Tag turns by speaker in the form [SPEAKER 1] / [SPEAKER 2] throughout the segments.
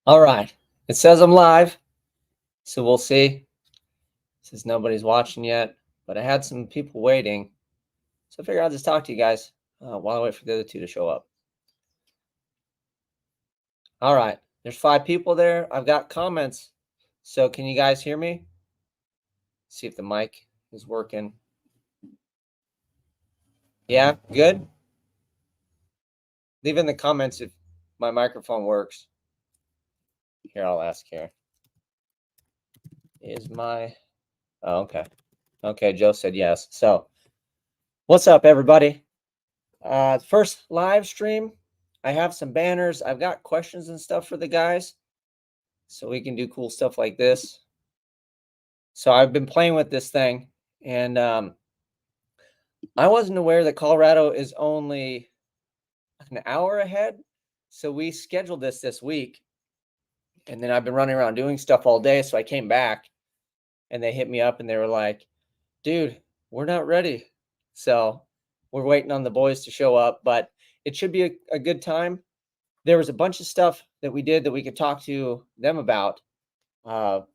[SPEAKER 1] All right. It says I'm live, so we'll see. Since nobody's watching yet, but I had some people waiting, so I figured I'll just talk to you guys while I wait for the other two to show up. All right. There's 5 people there. I've got comments. So can you guys hear me? See if the mic is working. Yeah, good. Leave in the comments if my microphone works. Here, I'll ask here. Is my... Oh, okay. Okay, Joe said yes. So, what's up, everybody? First live stream. I have some banners. I've got questions and stuff for the guys, so we can do cool stuff like this. So I've been playing with this thing, and I wasn't aware that Colorado is only an hour ahead. So we scheduled this week, and then I've been running around doing stuff all day. So I came back, and they hit me up, and they were like, "Dude, we're not ready." So we're waiting on the boys to show up, but it should be a good time. There was a bunch of stuff that we did that we could talk to them about,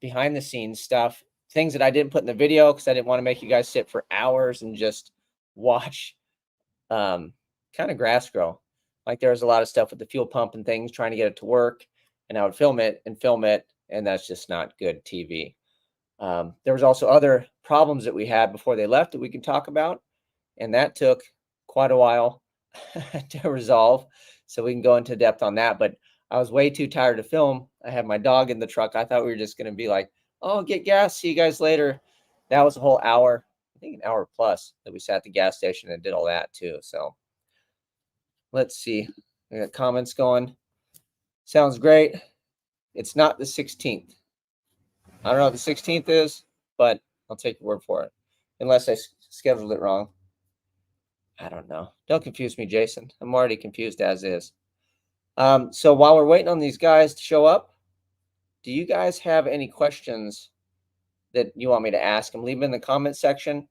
[SPEAKER 1] behind the scenes stuff, things that I didn't put in the video because I didn't want to make you guys sit for hours and just watch kind of grass grow. Like there was a lot of stuff with the fuel pump and things, trying to get it to work, and I would film it, and that's just not good TV. There was also other problems that we had before they left that we can talk about, and that took quite a while to resolve. So we can go into depth on that, but I was way too tired to film. I had my dog in the truck. I thought we were just going to be like, "Oh, get gas. See you guys later." That was a whole hour, I think an hour plus that we sat at the gas station and did all that too. So let's see. I got comments going. Sounds great. It's not the 16th. I don't know what the 16th is, but I'll take your word for it. Unless I scheduled it wrong. I don't know. Don't confuse me, Jason. I'm already confused as is. So while we're waiting on these guys to show up, do you guys have any questions that you want me to ask them? Leave them in the comment section.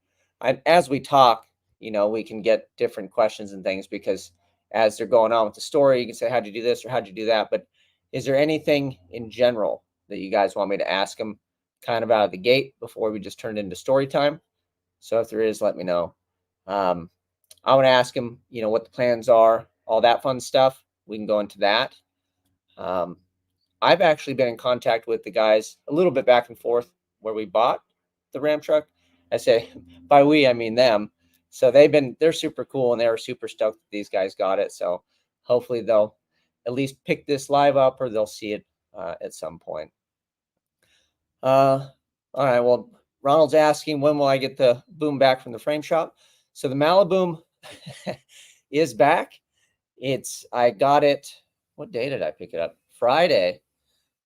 [SPEAKER 1] As we talk, we can get different questions and things, because as they're going on with the story, you can say, "How'd you do this?" or "How'd you do that?" But is there anything in general that you guys want me to ask them kind of out of the gate before we just turn it into story time? So if there is, let me know. I want to ask them, what the plans are, all that fun stuff. We can go into that. I've actually been in contact with the guys a little bit back and forth where we bought the Ram truck. I say by we, I mean them. So they're super cool, and they were super stoked that these guys got it. So hopefully they'll at least pick this live up, or they'll see it at some point. All right. Well, Ronald's asking, when will I get the boom back from the frame shop? So the Maliboom is back. I got it. What day did I pick it up? Friday.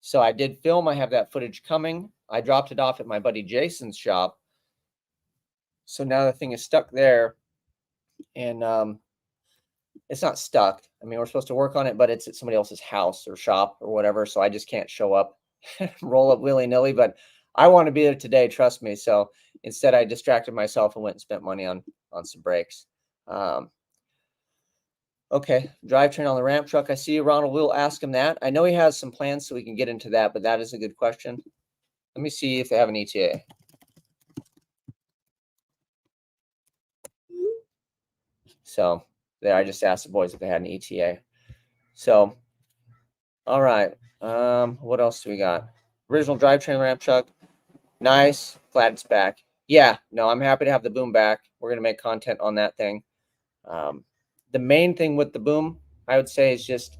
[SPEAKER 1] So I did film. I have that footage coming. I dropped it off at my buddy Jason's shop. So now the thing is stuck there, and it's not stuck. I mean, we're supposed to work on it, but it's at somebody else's house or shop or whatever. So I just can't show up, roll up willy-nilly, but I want to be there today. Trust me. So instead I distracted myself and went and spent money on some brakes. Okay, drivetrain on the ramp truck. I see you, Ronald. We'll ask him that. I know he has some plans, so we can get into that, but that is a good question. Let me see if they have an ETA. So there, I just asked the boys if they had an ETA. So, all right. What else do we got? Original drivetrain ramp truck. Nice. Glad it's back. Yeah, no, I'm happy to have the boom back. We're going to make content on that thing. The main thing with the boom, I would say, is just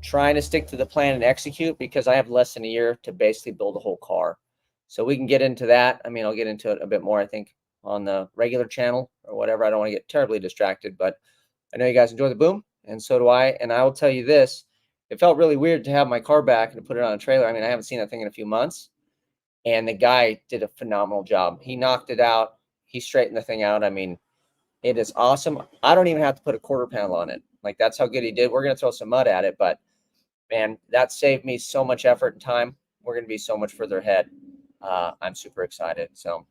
[SPEAKER 1] trying to stick to the plan and execute, because I have less than a year to basically build a whole car. So we can get into that. I mean, I'll get into it a bit more, I think, on the regular channel or whatever. I don't want to get terribly distracted, but I know you guys enjoy the boom, and so do I. And I will tell you this, it felt really weird to have my car back and to put it on a trailer. I mean, I haven't seen that thing in a few months, and the guy did a phenomenal job. He knocked it out. He straightened the thing out. I mean, it is awesome. I don't even have to put a quarter panel on it. Like, that's how good he did. We're going to throw some mud at it, but man, that saved me so much effort and time. We're going to be so much further ahead. I'm super excited. So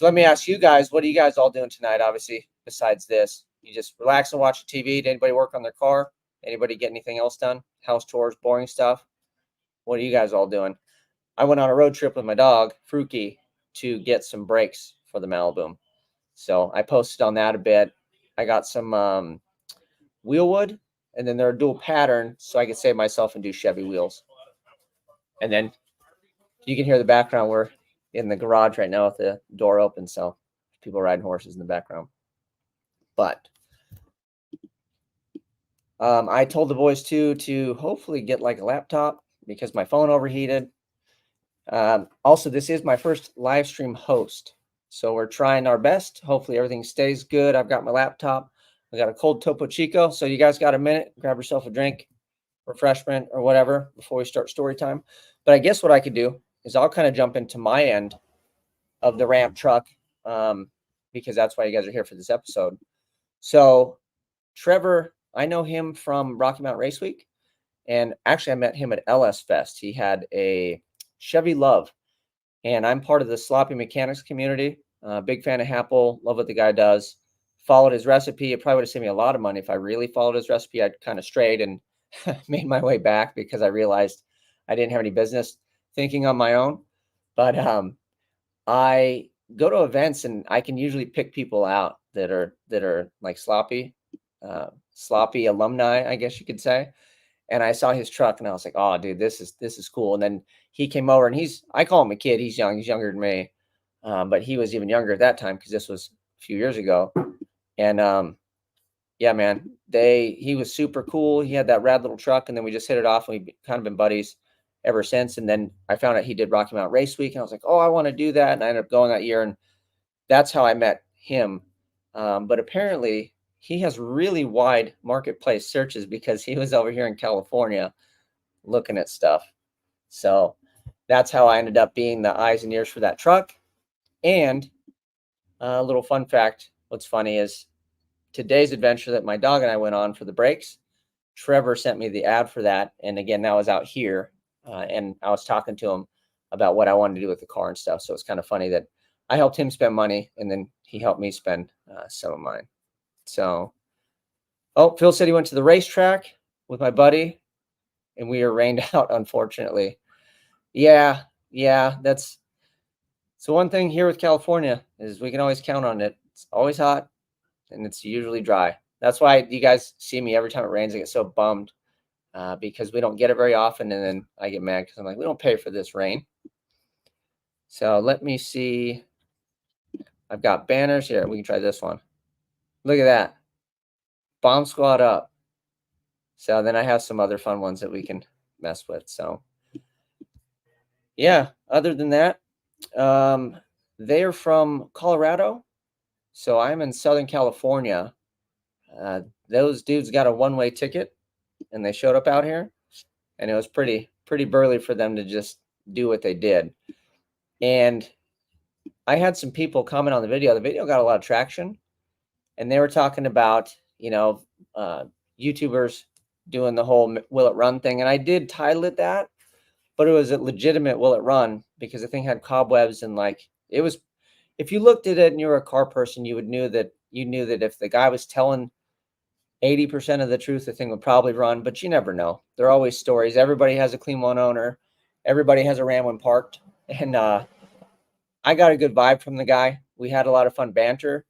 [SPEAKER 1] let me ask you guys, what are you guys all doing tonight? Obviously, besides this, you just relax and watch TV. Did anybody work on their car? Anybody get anything else done? House chores, boring stuff? What are you guys all doing? I went on a road trip with my dog, Fruki, to get some brakes for the Malibu. So I posted on that a bit. I got some wheel wood, and then they're a dual pattern, so I could save myself and do Chevy wheels. And then you can hear the background. We're in the garage right now with the door open, so people riding horses in the background. But I told the boys too to hopefully get like a laptop because my phone overheated. Also, this is my first live stream host, so we're trying our best. Hopefully everything stays good. I've got my laptop. I got a cold Topo Chico. So you guys got a minute? Grab yourself a drink, refreshment, or whatever before we start story time. But I guess what I could do is I'll kind of jump into my end of the ramp truck because that's why you guys are here for this episode. So Trevor, I know him from Rocky Mountain Race Week, and actually I met him at LS Fest. He had a Chevy Love, and I'm part of the Sloppy Mechanics community. Big fan of Happel, love what the guy does. Followed his recipe. It probably would have saved me a lot of money if I really followed his recipe. I'd kind of strayed and made my way back because I realized I didn't have any business thinking on my own. But I go to events and I can usually pick people out that are like sloppy alumni, I guess you could say. And I saw his truck and I was like, oh dude, this is cool. And then he came over and I call him a kid. He's young, he's younger than me. But he was even younger at that time because this was a few years ago. And yeah, man, he was super cool. He had that rad little truck, and then we just hit it off, and we've kind of been buddies ever since. And then I found out he did Rocky Mountain Race Week, and I was like, oh, I want to do that. And I ended up going that year, and that's how I met him. But apparently he has really wide marketplace searches because he was over here in California looking at stuff. So that's how I ended up being the eyes and ears for that truck. And a little fun fact, what's funny is today's adventure that my dog and I went on for the brakes, Trevor sent me the ad for that. And again, that was out here. And I was talking to him about what I wanted to do with the car and stuff. So it's kind of funny that I helped him spend money and then he helped me spend some of mine. So, oh, Phil said he went to the racetrack with my buddy and we were rained out, unfortunately. Yeah. That's so one thing here with California is we can always count on it. It's always hot and it's usually dry. That's why you guys see me every time it rains. I get so bummed because we don't get it very often. And then I get mad because I'm like, we don't pay for this rain. So let me see. I've got banners here. We can try this one. Look at that. Bomb squad up. So then I have some other fun ones that we can mess with. So yeah, other than that, they are from Colorado. So I'm in Southern California. Those dudes got a one-way ticket and they showed up out here, and it was pretty burly for them to just do what they did. And I had some people comment on the video. The video got a lot of traction, and they were talking about, YouTubers doing the whole will it run thing. And I did title it that, but it was a legitimate will it run because the thing had cobwebs and like it was, if you looked at it and you were a car person, you knew that if the guy was telling 80% of the truth, the thing would probably run, but you never know. There are always stories. Everybody has a clean one owner. Everybody has a Ram when parked. And I got a good vibe from the guy. We had a lot of fun banter.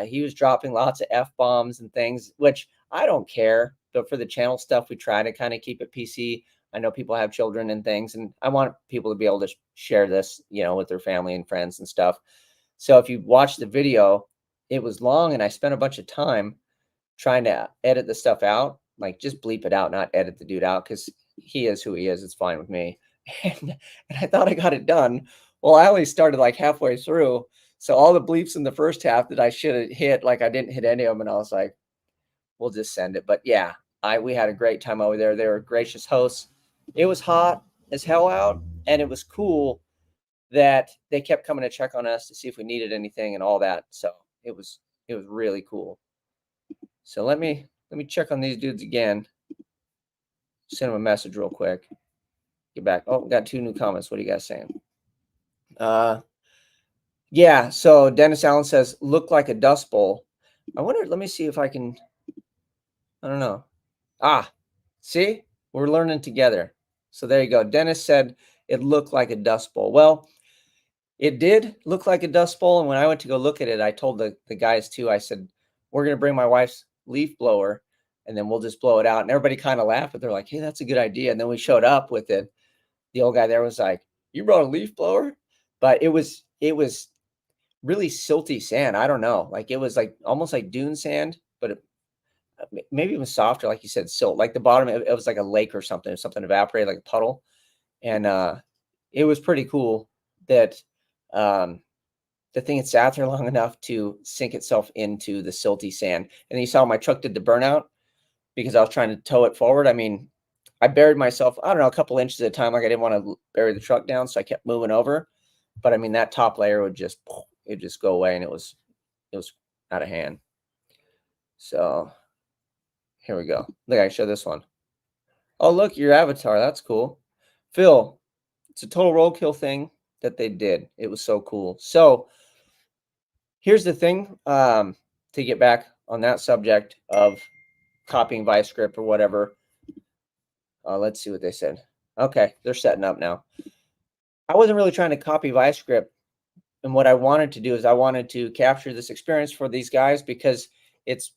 [SPEAKER 1] He was dropping lots of F-bombs and things, which I don't care. But for the channel stuff, we try to kind of keep it PC. I know people have children and things, and I want people to be able to share this, with their family and friends and stuff. So if you watch the video, it was long, and I spent a bunch of time trying to edit the stuff out, like just bleep it out, not edit the dude out, because he is who he is. It's fine with me. And I thought I got it done. Well, I only started like halfway through. So all the bleeps in the first half that I should have hit, like I didn't hit any of them. And I was like, we'll just send it. But yeah, we had a great time over there. They were gracious hosts. It was hot as hell out. And it was cool that they kept coming to check on us to see if we needed anything and all that. So it was really cool. So let me check on these dudes again. Send them a message real quick. Get back. Oh, got 2 new comments. What are you guys saying? Yeah. So Dennis Allen says, look like a dust bowl. I wonder, let me see if I can, I don't know. Ah, see, we're learning together. So there you go. Dennis said it looked like a Dust Bowl. Well, it did look like a Dust Bowl. And when I went to go look at it, I told the guys too, I said, we're going to bring my wife's leaf blower and then we'll just blow it out. And everybody kind of laughed, but they're like, hey, that's a good idea. And then we showed up with it. The old guy there was like, you brought a leaf blower? But it was really silty sand. I don't know. Like it was like almost like dune sand, but maybe even softer, like you said, silt. Like the bottom, it was like a lake or something evaporated like a puddle. And it was pretty cool that the thing had sat there long enough to sink itself into the silty sand. And you saw my truck did the burnout because I was trying to tow it forward. I mean, I buried myself, I don't know, a couple inches at a time. Like I didn't want to bury the truck down, so I kept moving over. But I mean, that top layer would just go away, and it was out of hand. So here we go. Look, I show this one. Oh, look, your avatar. That's cool. Phil, it's a total roadkill thing that they did. It was so cool. So here's the thing, to get back on that subject of copying vice grip or whatever. Let's see what they said. Okay, they're setting up now. I wasn't really trying to copy vice grip. And what I wanted to do is I wanted to capture this experience for these guys because it's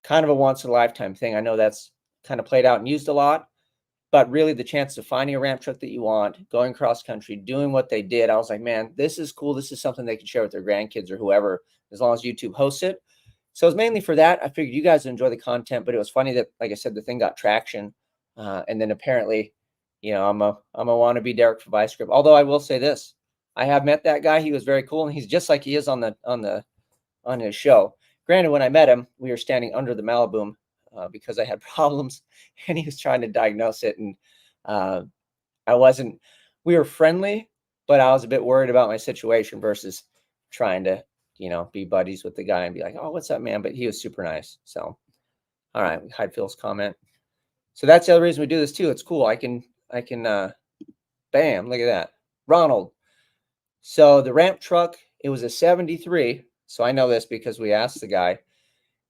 [SPEAKER 1] kind of a once in a lifetime thing. I know that's kind of played out and used a lot, but really the chance of finding a ramp truck that you want, going cross country, doing what they did, I was like, man, this is cool. This is something they can share with their grandkids or whoever, as long as YouTube hosts it. So it was mainly for that. I figured you guys would enjoy the content, but it was funny that, like I said, the thing got traction. And then apparently, you know, I'm a wannabe Derek for vice grip. Although I will say this, I have met that guy. He was very cool, and he's just like he is on his show. Granted, when I met him, we were standing under the Malibu because I had problems, and he was trying to diagnose it. And we were friendly, but I was a bit worried about my situation versus trying to, you know, be buddies with the guy and be like, oh, what's up, man? But he was super nice. So, all right, we hide Phil's comment. So that's the other reason we do this too. It's cool. I can, bam, look at that. Ronald. So the ramp truck, it was a 73. So I know this because we asked the guy,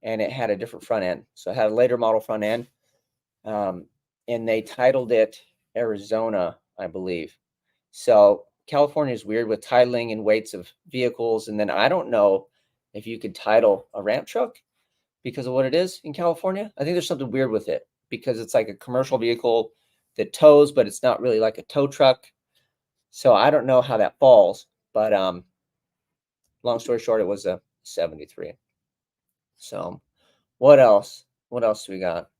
[SPEAKER 1] and it had a different front end. So it had a later model front end. And they titled it Arizona, I believe. So California is weird with titling and weights of vehicles. And then I don't know if you could title a ramp truck because of what it is in California. I think there's something weird with it because it's like a commercial vehicle that tows, but it's not really like a tow truck. So I don't know how that falls, but long story short, it was a 73. So what else? What else do we got?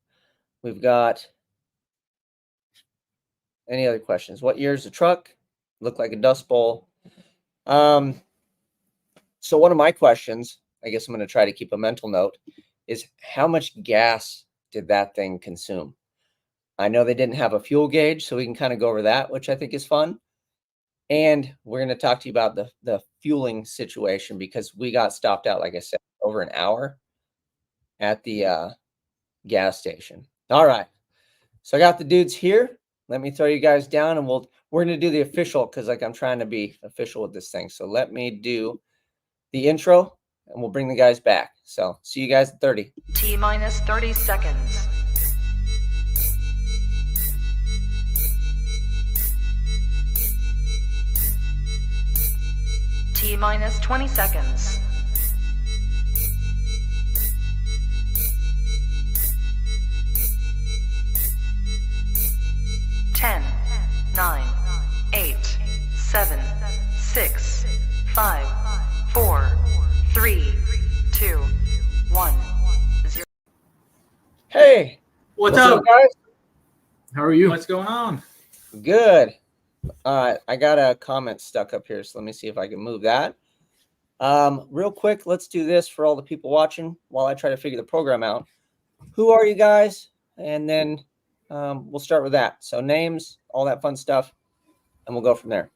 [SPEAKER 1] We've got any other questions? What year is the truck? Looked like a Dust Bowl. So one of my questions, I guess I'm going to try to keep a mental note, is how much gas did that thing consume? I know they didn't have a fuel gauge, so we can kind of go over that, which I think is fun. And we're going to talk to you about the fueling situation because we got stopped out, like I said, over an hour at the gas station. All right. So I got the dudes here. Let me throw you guys down, and we're going to do the official because like I'm trying to be official with this thing. So let me do the intro, and we'll bring the guys back. So see you guys at 30.
[SPEAKER 2] T-minus 30 seconds. T-minus 20 seconds. 10, 9, 8, 7, 6, 5, 4, 3, 2, 1, 0.
[SPEAKER 1] Hey,
[SPEAKER 3] What's up,
[SPEAKER 1] guys?
[SPEAKER 3] How are you? What's going on?
[SPEAKER 1] Good. I got a comment stuck up here, so let me see if I can move that. Real quick, let's do this for all the people watching while I try to figure the program out. Who are you guys? And then we'll start with that. So names, all that fun stuff, and we'll go from there.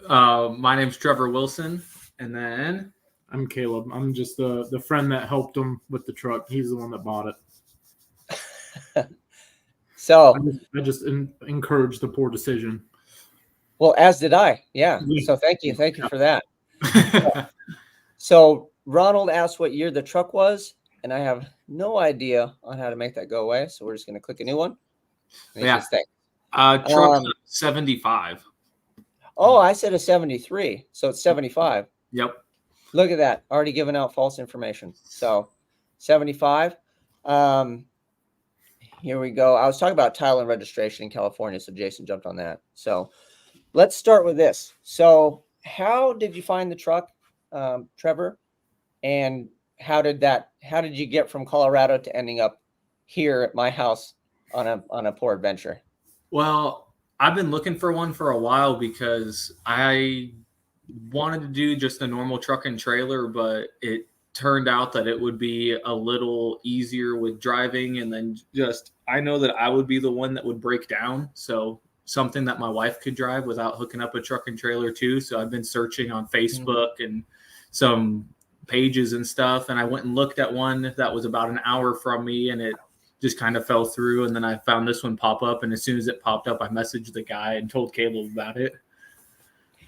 [SPEAKER 3] My name's Trevor Wilson, and then
[SPEAKER 4] I'm Caleb. I'm just the friend that helped him with the truck. He's the one that bought it.
[SPEAKER 1] So
[SPEAKER 4] I just encouraged the poor decision.
[SPEAKER 1] Well, as did I. Yeah. So thank you for that. So Ronald asked what year the truck was, and I have no idea on how to make that go away. So we're just going to click a new one. And it
[SPEAKER 3] Yeah.
[SPEAKER 1] says thanks.
[SPEAKER 3] Truck's 75.
[SPEAKER 1] Oh, I said a 73. So it's 75.
[SPEAKER 3] Yep.
[SPEAKER 1] Look at that. Already giving out false information. So 75. Here we go. I was talking about title and registration in California. So Jason jumped on that. So let's start with this. So how did you find the truck, Trevor? And how did you get from Colorado to ending up here at my house on a poor adventure?
[SPEAKER 3] Well, I've been looking for one for a while because I wanted to do just a normal truck and trailer, but it turned out that it would be a little easier with driving. And then just, I know that I would be the one that would break down. So something that my wife could drive without hooking up a truck and trailer too. So I've been searching on Facebook and some pages and stuff. And I went and looked at one that was about an hour from me, and it just kind of fell through. And then I found this one pop up. And as soon as it popped up, I messaged the guy and told Caleb about it.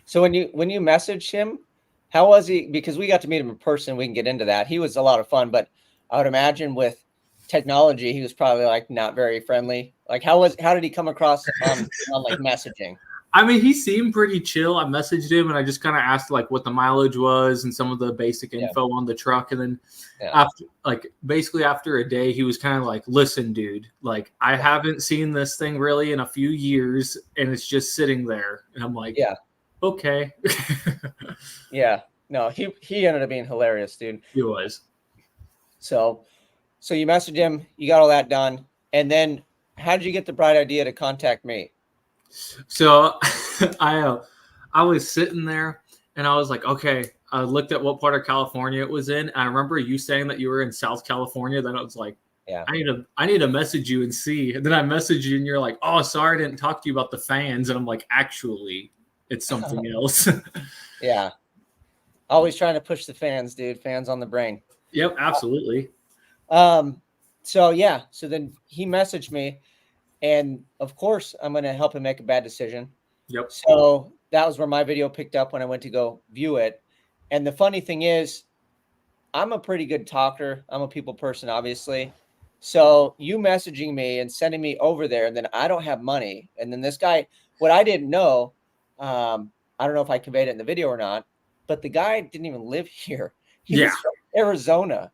[SPEAKER 1] So when you messaged him, how was he? Because we got to meet him in person. We can get into that. He was a lot of fun, but I would imagine with technology, he was probably like not very friendly. Like how did he come across on like messaging?
[SPEAKER 3] I mean, he seemed pretty chill. I messaged him and I just kind of asked like what the mileage was and some of the basic info on the truck. And then after a day, he was kind of like, listen, dude, like I haven't seen this thing really in a few years and it's just sitting there. And I'm like, yeah, okay.
[SPEAKER 1] Yeah, no, he ended up being hilarious, dude.
[SPEAKER 3] He was.
[SPEAKER 1] So you messaged him, you got all that done. And then how did you get the bright idea to contact me?
[SPEAKER 3] So I was sitting there and I was like, okay, I looked at what part of California it was in. I remember you saying that you were in South California. Then I was like, yeah, I need to message you and see. And then I messaged you and you're like, oh, sorry, I didn't talk to you about the fans. And I'm like, actually, it's something else.
[SPEAKER 1] Yeah. Always trying to push the fans, dude. Fans on the brain.
[SPEAKER 3] Yep, absolutely.
[SPEAKER 1] So then he messaged me. And of course, I'm going to help him make a bad decision.
[SPEAKER 3] Yep.
[SPEAKER 1] So that was where my video picked up when I went to go view it. And the funny thing is, I'm a pretty good talker. I'm a people person, obviously. So you messaging me and sending me over there, and then I don't have money. And then this guy, what I didn't know, I don't know if I conveyed it in the video or not, but the guy didn't even live here. He was from Arizona.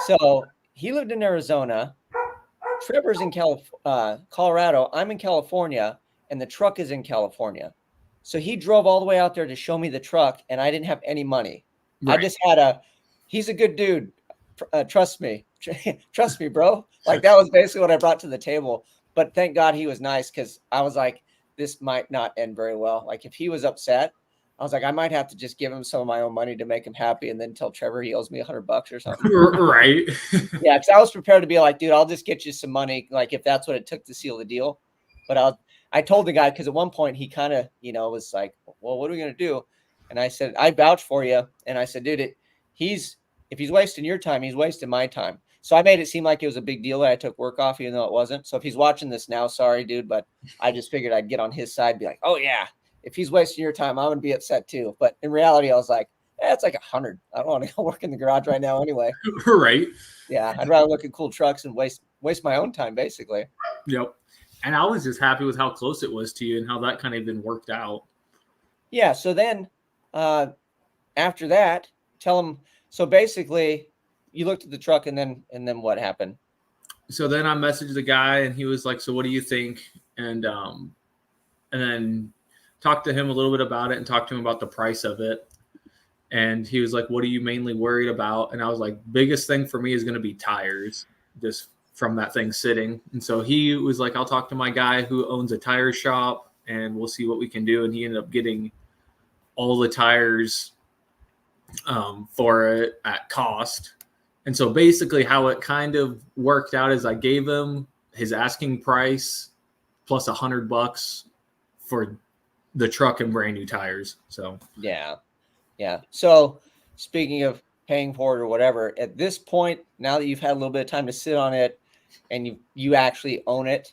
[SPEAKER 1] So he lived in Arizona. Trevor's in Colorado. I'm in California, and the truck is in California. So he drove all the way out there to show me the truck, and I didn't have any money. Right. I just had he's a good dude. Trust me. Trust me, bro. Like that was basically what I brought to the table. But thank God he was nice, because I was like, this might not end very well. Like if he was upset, I was like, I might have to just give him some of my own money to make him happy, and then tell Trevor he owes me $100 or something.
[SPEAKER 3] Right.
[SPEAKER 1] Yeah, because I was prepared to be like, dude, I'll just get you some money, like if that's what it took to seal the deal. But I told the guy, because at one point he kind of, was like, well, what are we gonna do? And I said, I vouch for you. And I said, dude, if he's wasting your time, he's wasting my time. So I made it seem like it was a big deal that I took work off, even though it wasn't. So if he's watching this now, sorry, dude, but I just figured I'd get on his side, be like, oh yeah, if he's wasting your time, I'm gonna be upset too. But in reality, I was like, it's like 100. I don't want to go work in the garage right now anyway.
[SPEAKER 3] Right.
[SPEAKER 1] Yeah, I'd rather look at cool trucks and waste my own time, basically.
[SPEAKER 3] Yep. And I was just happy with how close it was to you and how that kind of even worked out.
[SPEAKER 1] Yeah. So then after that, tell him. So basically, you looked at the truck, and then what happened?
[SPEAKER 3] So then I messaged the guy, and he was like, so what do you think? And then talked to him a little bit about it and talked to him about the price of it. And he was like, what are you mainly worried about? And I was like, biggest thing for me is going to be tires, just from that thing sitting. And so he was like, I'll talk to my guy who owns a tire shop and we'll see what we can do. And he ended up getting all the tires for it at cost. And so basically how it kind of worked out is I gave him his asking price plus $100 for the truck and brand new tires. So yeah. So speaking of paying for it or whatever, at this point, now that you've had a little bit of time to sit on it and you actually own it,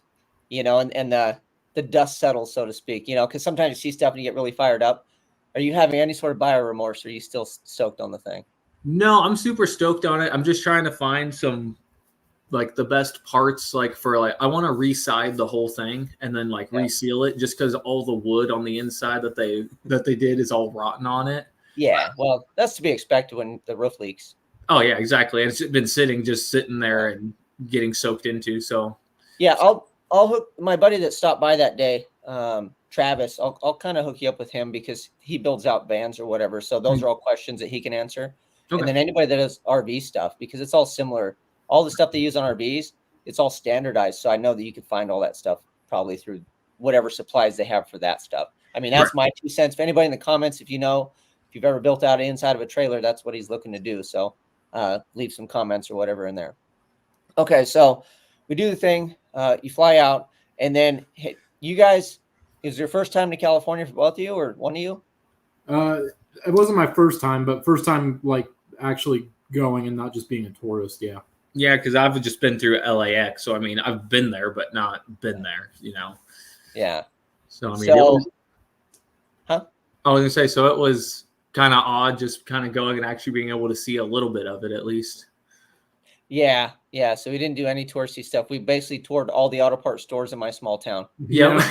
[SPEAKER 3] and the dust settles, so to speak, because sometimes you see stuff and you get really fired up. Are you having any sort of buyer remorse, or are you still stoked on the thing? No, I'm super stoked on it. I'm just trying to find some like the best parts, like for like I want to reside the whole thing and then like reseal it, just because all the wood on the inside that they did is all rotten on it.
[SPEAKER 1] Yeah, well, that's to be expected when the roof leaks.
[SPEAKER 3] Oh yeah, exactly. And it's been sitting there and getting soaked into. So
[SPEAKER 1] yeah, I'll hook my buddy that stopped by that day, Travis. I'll kind of hook you up with him because he builds out vans or whatever. So those are all questions that he can answer.
[SPEAKER 3] Okay.
[SPEAKER 1] And then anybody that does RV stuff, because it's all similar. All the stuff they use on RVs, it's all standardized. So I know that you can find all that stuff probably through whatever supplies they have for that stuff. I mean, that's my 2 cents. If anybody in the comments, if you've ever built out inside of a trailer, that's what he's looking to do. So leave some comments or whatever in there. Okay, so we do the thing. You fly out, and then you guys, is your first time to California for both of you or one of you?
[SPEAKER 4] It wasn't my first time, but first time like actually going and not just being a tourist. Yeah.
[SPEAKER 3] Yeah, because I've just been through LAX, so I mean I've been there, but not been there.
[SPEAKER 1] Yeah.
[SPEAKER 3] So I mean, I was gonna say, so it was kind of odd, just kind of going and actually being able to see a little bit of it at least.
[SPEAKER 1] Yeah. So we didn't do any touristy stuff. We basically toured all the auto parts stores in my small town.
[SPEAKER 3] Yeah.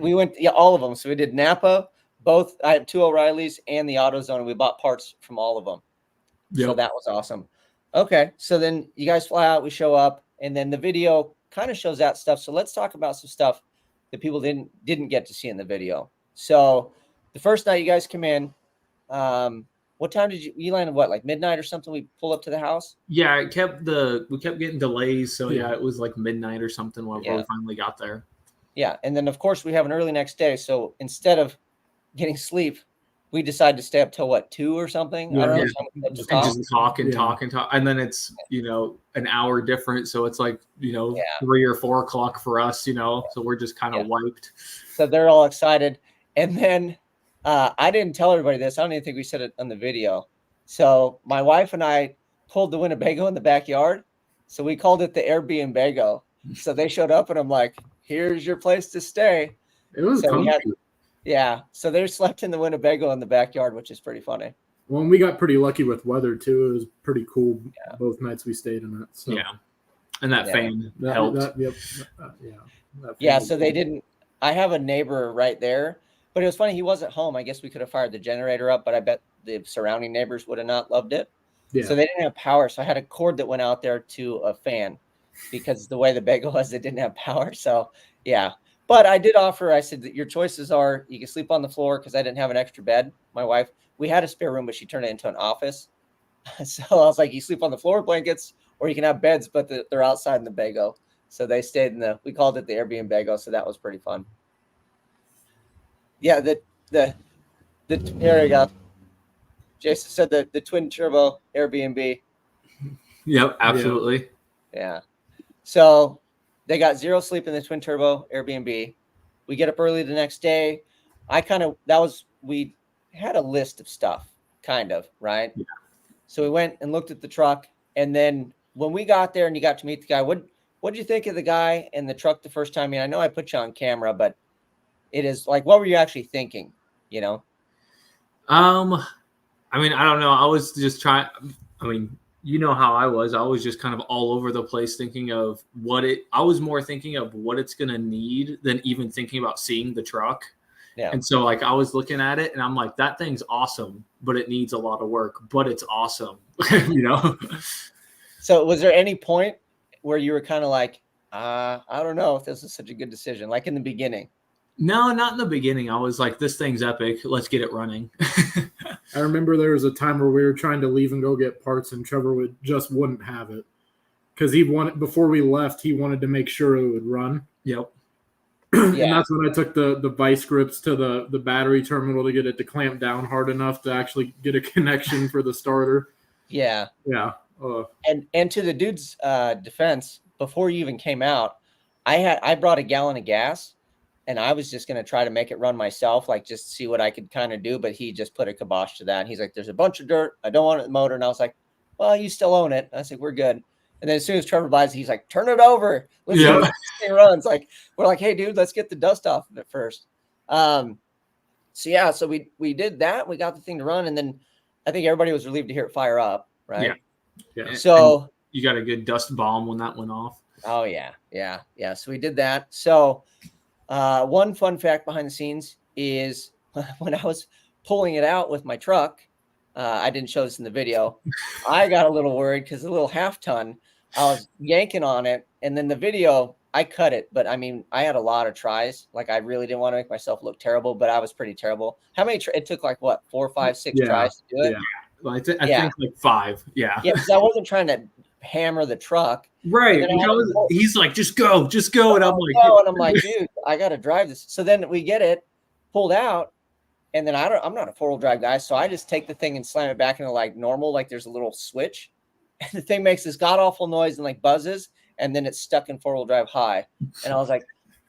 [SPEAKER 1] We went all of them. So we did Napa, both. I have 2 O'Reillys and the AutoZone, and we bought parts from all of them. So that was awesome. Okay, so then you guys fly out, we show up, and then the video kind of shows that stuff. So let's talk about some stuff that people didn't get to see in the video. So the first night you guys come in, what time did you land? What, like midnight or something? We pull up to the house.
[SPEAKER 3] Yeah, we kept getting delays, so yeah, it was like midnight or something when we finally got there.
[SPEAKER 1] Yeah, and then of course we have an early next day. So instead of getting sleep, we decided to stay up till what, 2 or something?
[SPEAKER 3] Yeah,
[SPEAKER 1] I don't know.
[SPEAKER 3] and just talk and talk and talk, and then it's an hour different, so it's like 3 or 4 o'clock for us, so we're just kind of wiped.
[SPEAKER 1] So they're all excited, and then I didn't tell everybody this. I don't even think we said it on the video. So my wife and I pulled the Winnebago in the backyard, so we called it the Airbnb. So they showed up, and I'm like, "Here's your place to stay."
[SPEAKER 4] It was comfy.
[SPEAKER 1] So they slept in the Winnebago in the backyard, which is pretty funny.
[SPEAKER 4] Well, and we got pretty lucky with weather too. It was pretty cool both nights we stayed in it. So.
[SPEAKER 3] Yeah, and that fan helped.
[SPEAKER 1] So they didn't. I have a neighbor right there, but it was funny. He wasn't home. I guess we could have fired the generator up, but I bet the surrounding neighbors would have not loved it. Yeah. So they didn't have power. So I had a cord that went out there to a fan because the way the bagel was, it didn't have power. So yeah. But I did offer, I said that your choices are, you can sleep on the floor because I didn't have an extra bed. My wife, we had a spare room, but she turned it into an office. So I was like, you sleep on the floor with blankets, or you can have beds, but they're outside in the Bago. So they stayed we called it the Airbnb. So that was pretty fun. Yeah, there you go. Jason said the twin turbo Airbnb.
[SPEAKER 3] Yep, absolutely.
[SPEAKER 1] Yeah. So they got 0 sleep in the twin turbo Airbnb. We get up early the next day. We had a list of stuff, kind of, right? Yeah. So we went and looked at the truck. And then when we got there and you got to meet the guy, what did you think of the guy and the truck the first time? I mean, I know I put you on camera, but it is like, what were you actually thinking?
[SPEAKER 3] I mean, I don't know. I was just trying. I mean, you know how I was. I was just kind of all over the place thinking of I was more thinking of what it's going to need than even thinking about seeing the truck. Yeah. And so like I was looking at it and I'm like, that thing's awesome, but it needs a lot of work, but it's awesome.
[SPEAKER 1] So was there any point where you were kind of like, I don't know if this is such a good decision, like in the beginning?
[SPEAKER 3] No, not in the beginning. I was like, this thing's epic. Let's get it running.
[SPEAKER 4] I remember there was a time where we were trying to leave and go get parts and Trevor wouldn't have it. Because before we left, he wanted to make sure it would run.
[SPEAKER 3] Yep.
[SPEAKER 4] And that's when I took the vice grips to the battery terminal to get it to clamp down hard enough to actually get a connection for the starter.
[SPEAKER 1] Yeah.
[SPEAKER 4] Yeah.
[SPEAKER 1] And to the dude's defense, before you even came out, I brought a gallon of gas. And I was just going to try to make it run myself, like just see what I could kind of do. But he just put a kibosh to that. And he's like, there's a bunch of dirt. I don't want it in the motor. And I was like, well, you still own it. And I said, we're good. And then as soon as Trevor buys it, he's like, turn it over. Let's see if this thing runs. Like, we're like, hey, dude, let's get the dust off of it first. So we did that. We got the thing to run. And then I think everybody was relieved to hear it fire up, right?
[SPEAKER 4] Yeah.
[SPEAKER 1] So
[SPEAKER 3] and you got a good dust bomb when that went off.
[SPEAKER 1] oh yeah. So we did that. So one fun fact behind the scenes is when I was pulling it out with my truck, I didn't show this in the video. I got a little worried because a little half ton, I was yanking on it, and then the video, I cut it, but I mean, I had a lot of tries. Like I really didn't want to make myself look terrible, but I was pretty terrible. How many? It took like what, 4, 5, 6 tries to do it.
[SPEAKER 4] Yeah.
[SPEAKER 3] Well, I think like 5. Yeah.
[SPEAKER 1] Yeah, because I wasn't trying to hammer the truck.
[SPEAKER 3] Right. He's like, just go. And I'm like,
[SPEAKER 1] dude, I got to drive this. So then we get it pulled out, and then I'm not a 4-wheel drive guy, so I just take the thing and slam it back into like normal, like there's a little switch, and the thing makes this god awful noise and like buzzes, and then it's stuck in 4-wheel drive high, and I was like,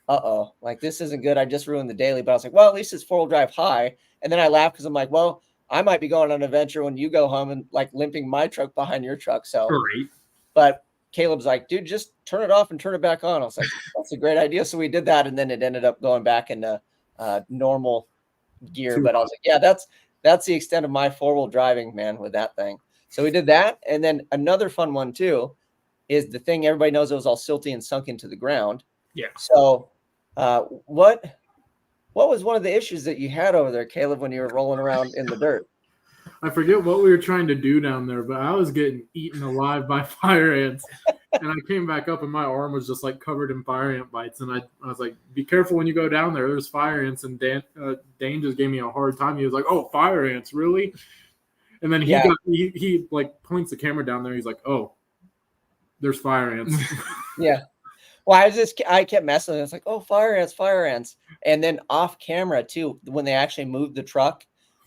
[SPEAKER 1] uh-oh, like this isn't good. I just ruined the daily, but I was like, well, at least it's 4-wheel drive high, and then I laughed because I'm like, well, I might be going on an adventure when you go home and like limping my truck behind your truck. So,
[SPEAKER 3] great.
[SPEAKER 1] But Caleb's like, dude, just turn it off and turn it back on. I was like, that's a great idea. So we did that, and then it ended up going back into normal gear. But I was like, yeah, that's the extent of my 4-wheel driving, man, with that thing. So we did that, and then another fun one too is the thing everybody knows it was all silty and sunk into the ground.
[SPEAKER 3] Yeah.
[SPEAKER 1] So, what was one of the issues that you had over there, Caleb, when you were rolling around in the dirt?
[SPEAKER 4] I forget what we were trying to do down there, but I was getting eaten alive by fire ants. And I came back up and my arm was just like covered in fire ant bites. And I was like, be careful when you go down there. There's fire ants. And Dane just gave me a hard time. He was like, oh, fire ants, really? And then he like points the camera down there. He's like, oh, there's fire ants.
[SPEAKER 1] Yeah. Well, I kept messing with it. It's like, oh, fire ants. And then off camera too, when they actually moved the truck,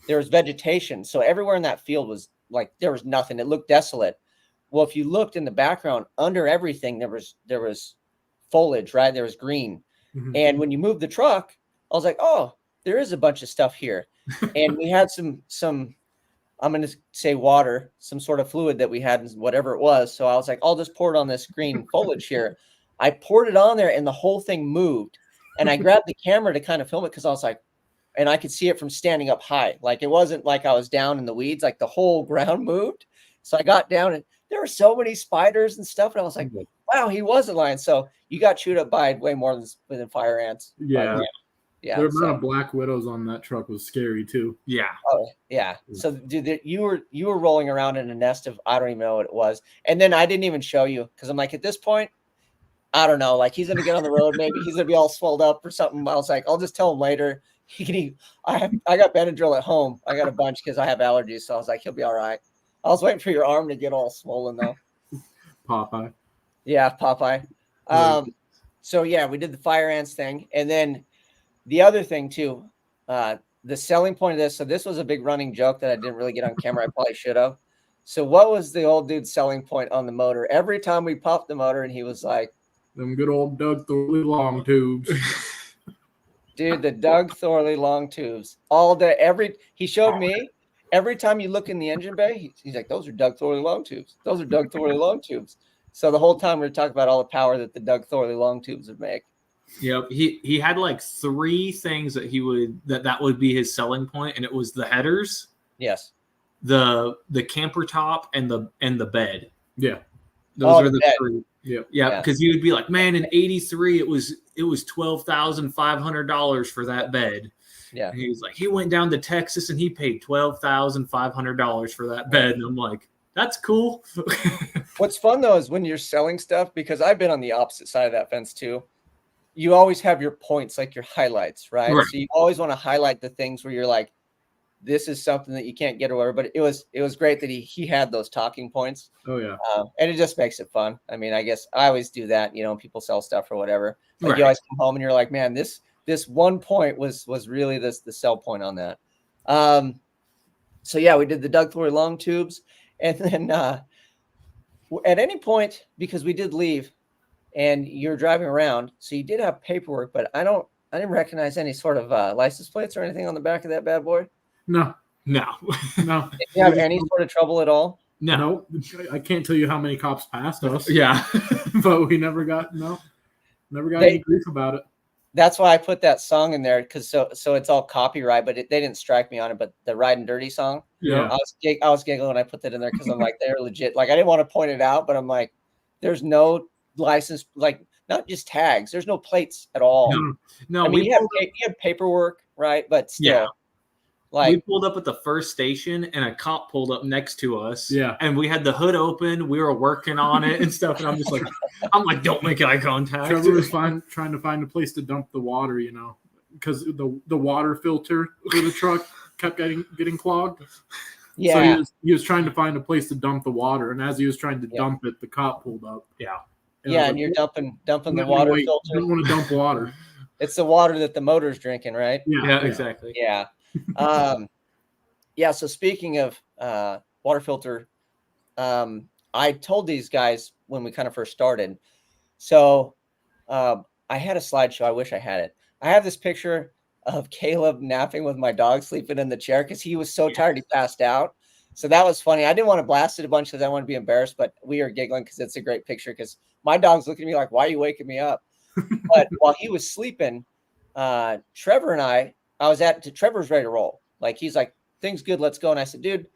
[SPEAKER 1] there was vegetation. So everywhere in that field was like, there was nothing. It looked desolate. Well, if you looked in the background under everything, there was foliage, right? There was green. Mm-hmm. And when you moved the truck, I was like, oh, there is a bunch of stuff here. And we had some, I'm going to say water, some sort of fluid that we had, whatever it was. So I was like, I'll just pour it on this green foliage here. I poured it on there and the whole thing moved. And I grabbed the camera to kind of film it because I was like, and I could see it from standing up high. Like it wasn't like I was down in the weeds, like the whole ground moved. So I got down and there were so many spiders and stuff. And I was like, wow, he wasn't lying. So you got chewed up by way more than fire ants.
[SPEAKER 4] Yeah.
[SPEAKER 1] Yeah.
[SPEAKER 4] The amount of black widows on that truck was scary too.
[SPEAKER 3] Yeah.
[SPEAKER 1] Oh, yeah. So dude, you were rolling around in a nest of, I don't even know what it was. And then I didn't even show you because I'm like, at this point, I don't know. Like he's going to get on the road. Maybe he's going to be all swelled up or something. I was like, I'll just tell him later. I got Benadryl at home. I got a bunch because I have allergies. So I was like, he'll be all right. I was waiting for your arm to get all swollen though.
[SPEAKER 4] Popeye.
[SPEAKER 1] Yeah, Popeye. So yeah, we did the fire ants thing. And then the other thing too, the selling point of this. So this was a big running joke that I didn't really get on camera. I probably should have. So what was the old dude's selling point on the motor? Every time we popped the motor and he was like,
[SPEAKER 4] them good old Doug Thorley long tubes.
[SPEAKER 1] Dude, the Doug Thorley long tubes all day. He showed me every time you look in the engine bay, he's like, those are Doug Thorley long tubes. Those are Doug Thorley long tubes. So the whole time we were talking about all the power that the Doug Thorley long tubes would make.
[SPEAKER 3] Yep. He had like 3 things that would be his selling point, and it was the headers.
[SPEAKER 1] Yes.
[SPEAKER 3] The camper top and the bed.
[SPEAKER 4] Yeah.
[SPEAKER 3] Those are the 3.
[SPEAKER 4] Yep.
[SPEAKER 3] Yeah, because you would be like, man, in '83 it was $12,500 for that bed.
[SPEAKER 1] Yeah.
[SPEAKER 3] And he was like, he went down to Texas and he paid $12,500 for that bed. And I'm like, that's cool.
[SPEAKER 1] What's fun though is when you're selling stuff, because I've been on the opposite side of that fence too. You always have your points, like your highlights, right? So you always want to highlight the things where you're like, this is something that you can't get away. But it was great that he had those talking points.
[SPEAKER 4] Oh yeah.
[SPEAKER 1] And it just makes it fun. I mean, I guess I always do that, people sell stuff or whatever. Like you always come home and you're like, man, this one point was really the sell point on that. So yeah, we did the Doug Thorley long tubes. And then at any point, because we did leave and you're driving around, so you did have paperwork, but I didn't recognize any sort of license plates or anything on the back of that bad boy.
[SPEAKER 4] No.
[SPEAKER 3] No.
[SPEAKER 1] Did you have any sort of trouble at all?
[SPEAKER 3] No.
[SPEAKER 4] I can't tell you how many cops passed us.
[SPEAKER 3] Yeah.
[SPEAKER 4] But we never got any grief about it.
[SPEAKER 1] that's why I put that song in there, because so it's all copyright, but they didn't strike me on it. But the Riding Dirty song,
[SPEAKER 4] Yeah.
[SPEAKER 1] I was giggling when I put that in there because I'm like, they're legit. Like, I didn't want to point it out, but I'm like, there's no license, like not just tags. There's no plates at all.
[SPEAKER 3] No,
[SPEAKER 1] I mean, you have paperwork, right? But still, like,
[SPEAKER 3] we pulled up at the first station and a cop pulled up next to us.
[SPEAKER 4] Yeah.
[SPEAKER 3] And we had the hood open. We were working on it and stuff. And I'm just like, don't make eye contact.
[SPEAKER 4] Trevor was trying to find a place to dump the water, you know, because the water filter for the truck kept getting clogged.
[SPEAKER 1] yeah,
[SPEAKER 4] So he was trying to find a place to dump the water, and as he was trying to dump it, the cop pulled up.
[SPEAKER 3] Yeah.
[SPEAKER 1] and you're dumping the water filter.
[SPEAKER 4] You don't want to dump water.
[SPEAKER 1] It's the water that the motor's drinking, right?
[SPEAKER 3] Yeah, exactly.
[SPEAKER 1] Yeah. So speaking of water filter, I told these guys when we kind of first started. So I had a slideshow. I wish I had it. I have this picture of Caleb napping with my dog sleeping in the chair because he was so tired he passed out. So that was funny. I didn't want to blast it a bunch because I didn't want to be embarrassed, but we are giggling because it's a great picture because my dog's looking at me like, why are you waking me up? But while he was sleeping, Trevor and I was Trevor's ready to roll. Like, he's like, things good, let's go. And I said, dude,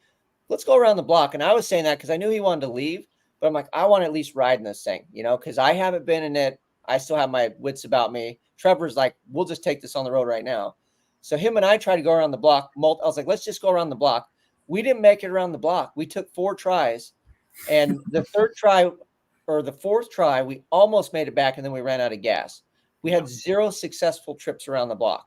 [SPEAKER 1] let's go around the block. And I was saying that because I knew he wanted to leave, but I'm like, I want to at least ride in this thing, you know, because I haven't been in it. I still have my wits about me. Trevor's like, we'll just take this on the road right now. So him and I tried to go around the block. I was like, let's just go around the block. We didn't make it around the block. We took 4 tries, and the third try or the fourth try, we almost made it back, and then we ran out of gas. We had 0 successful trips around the block.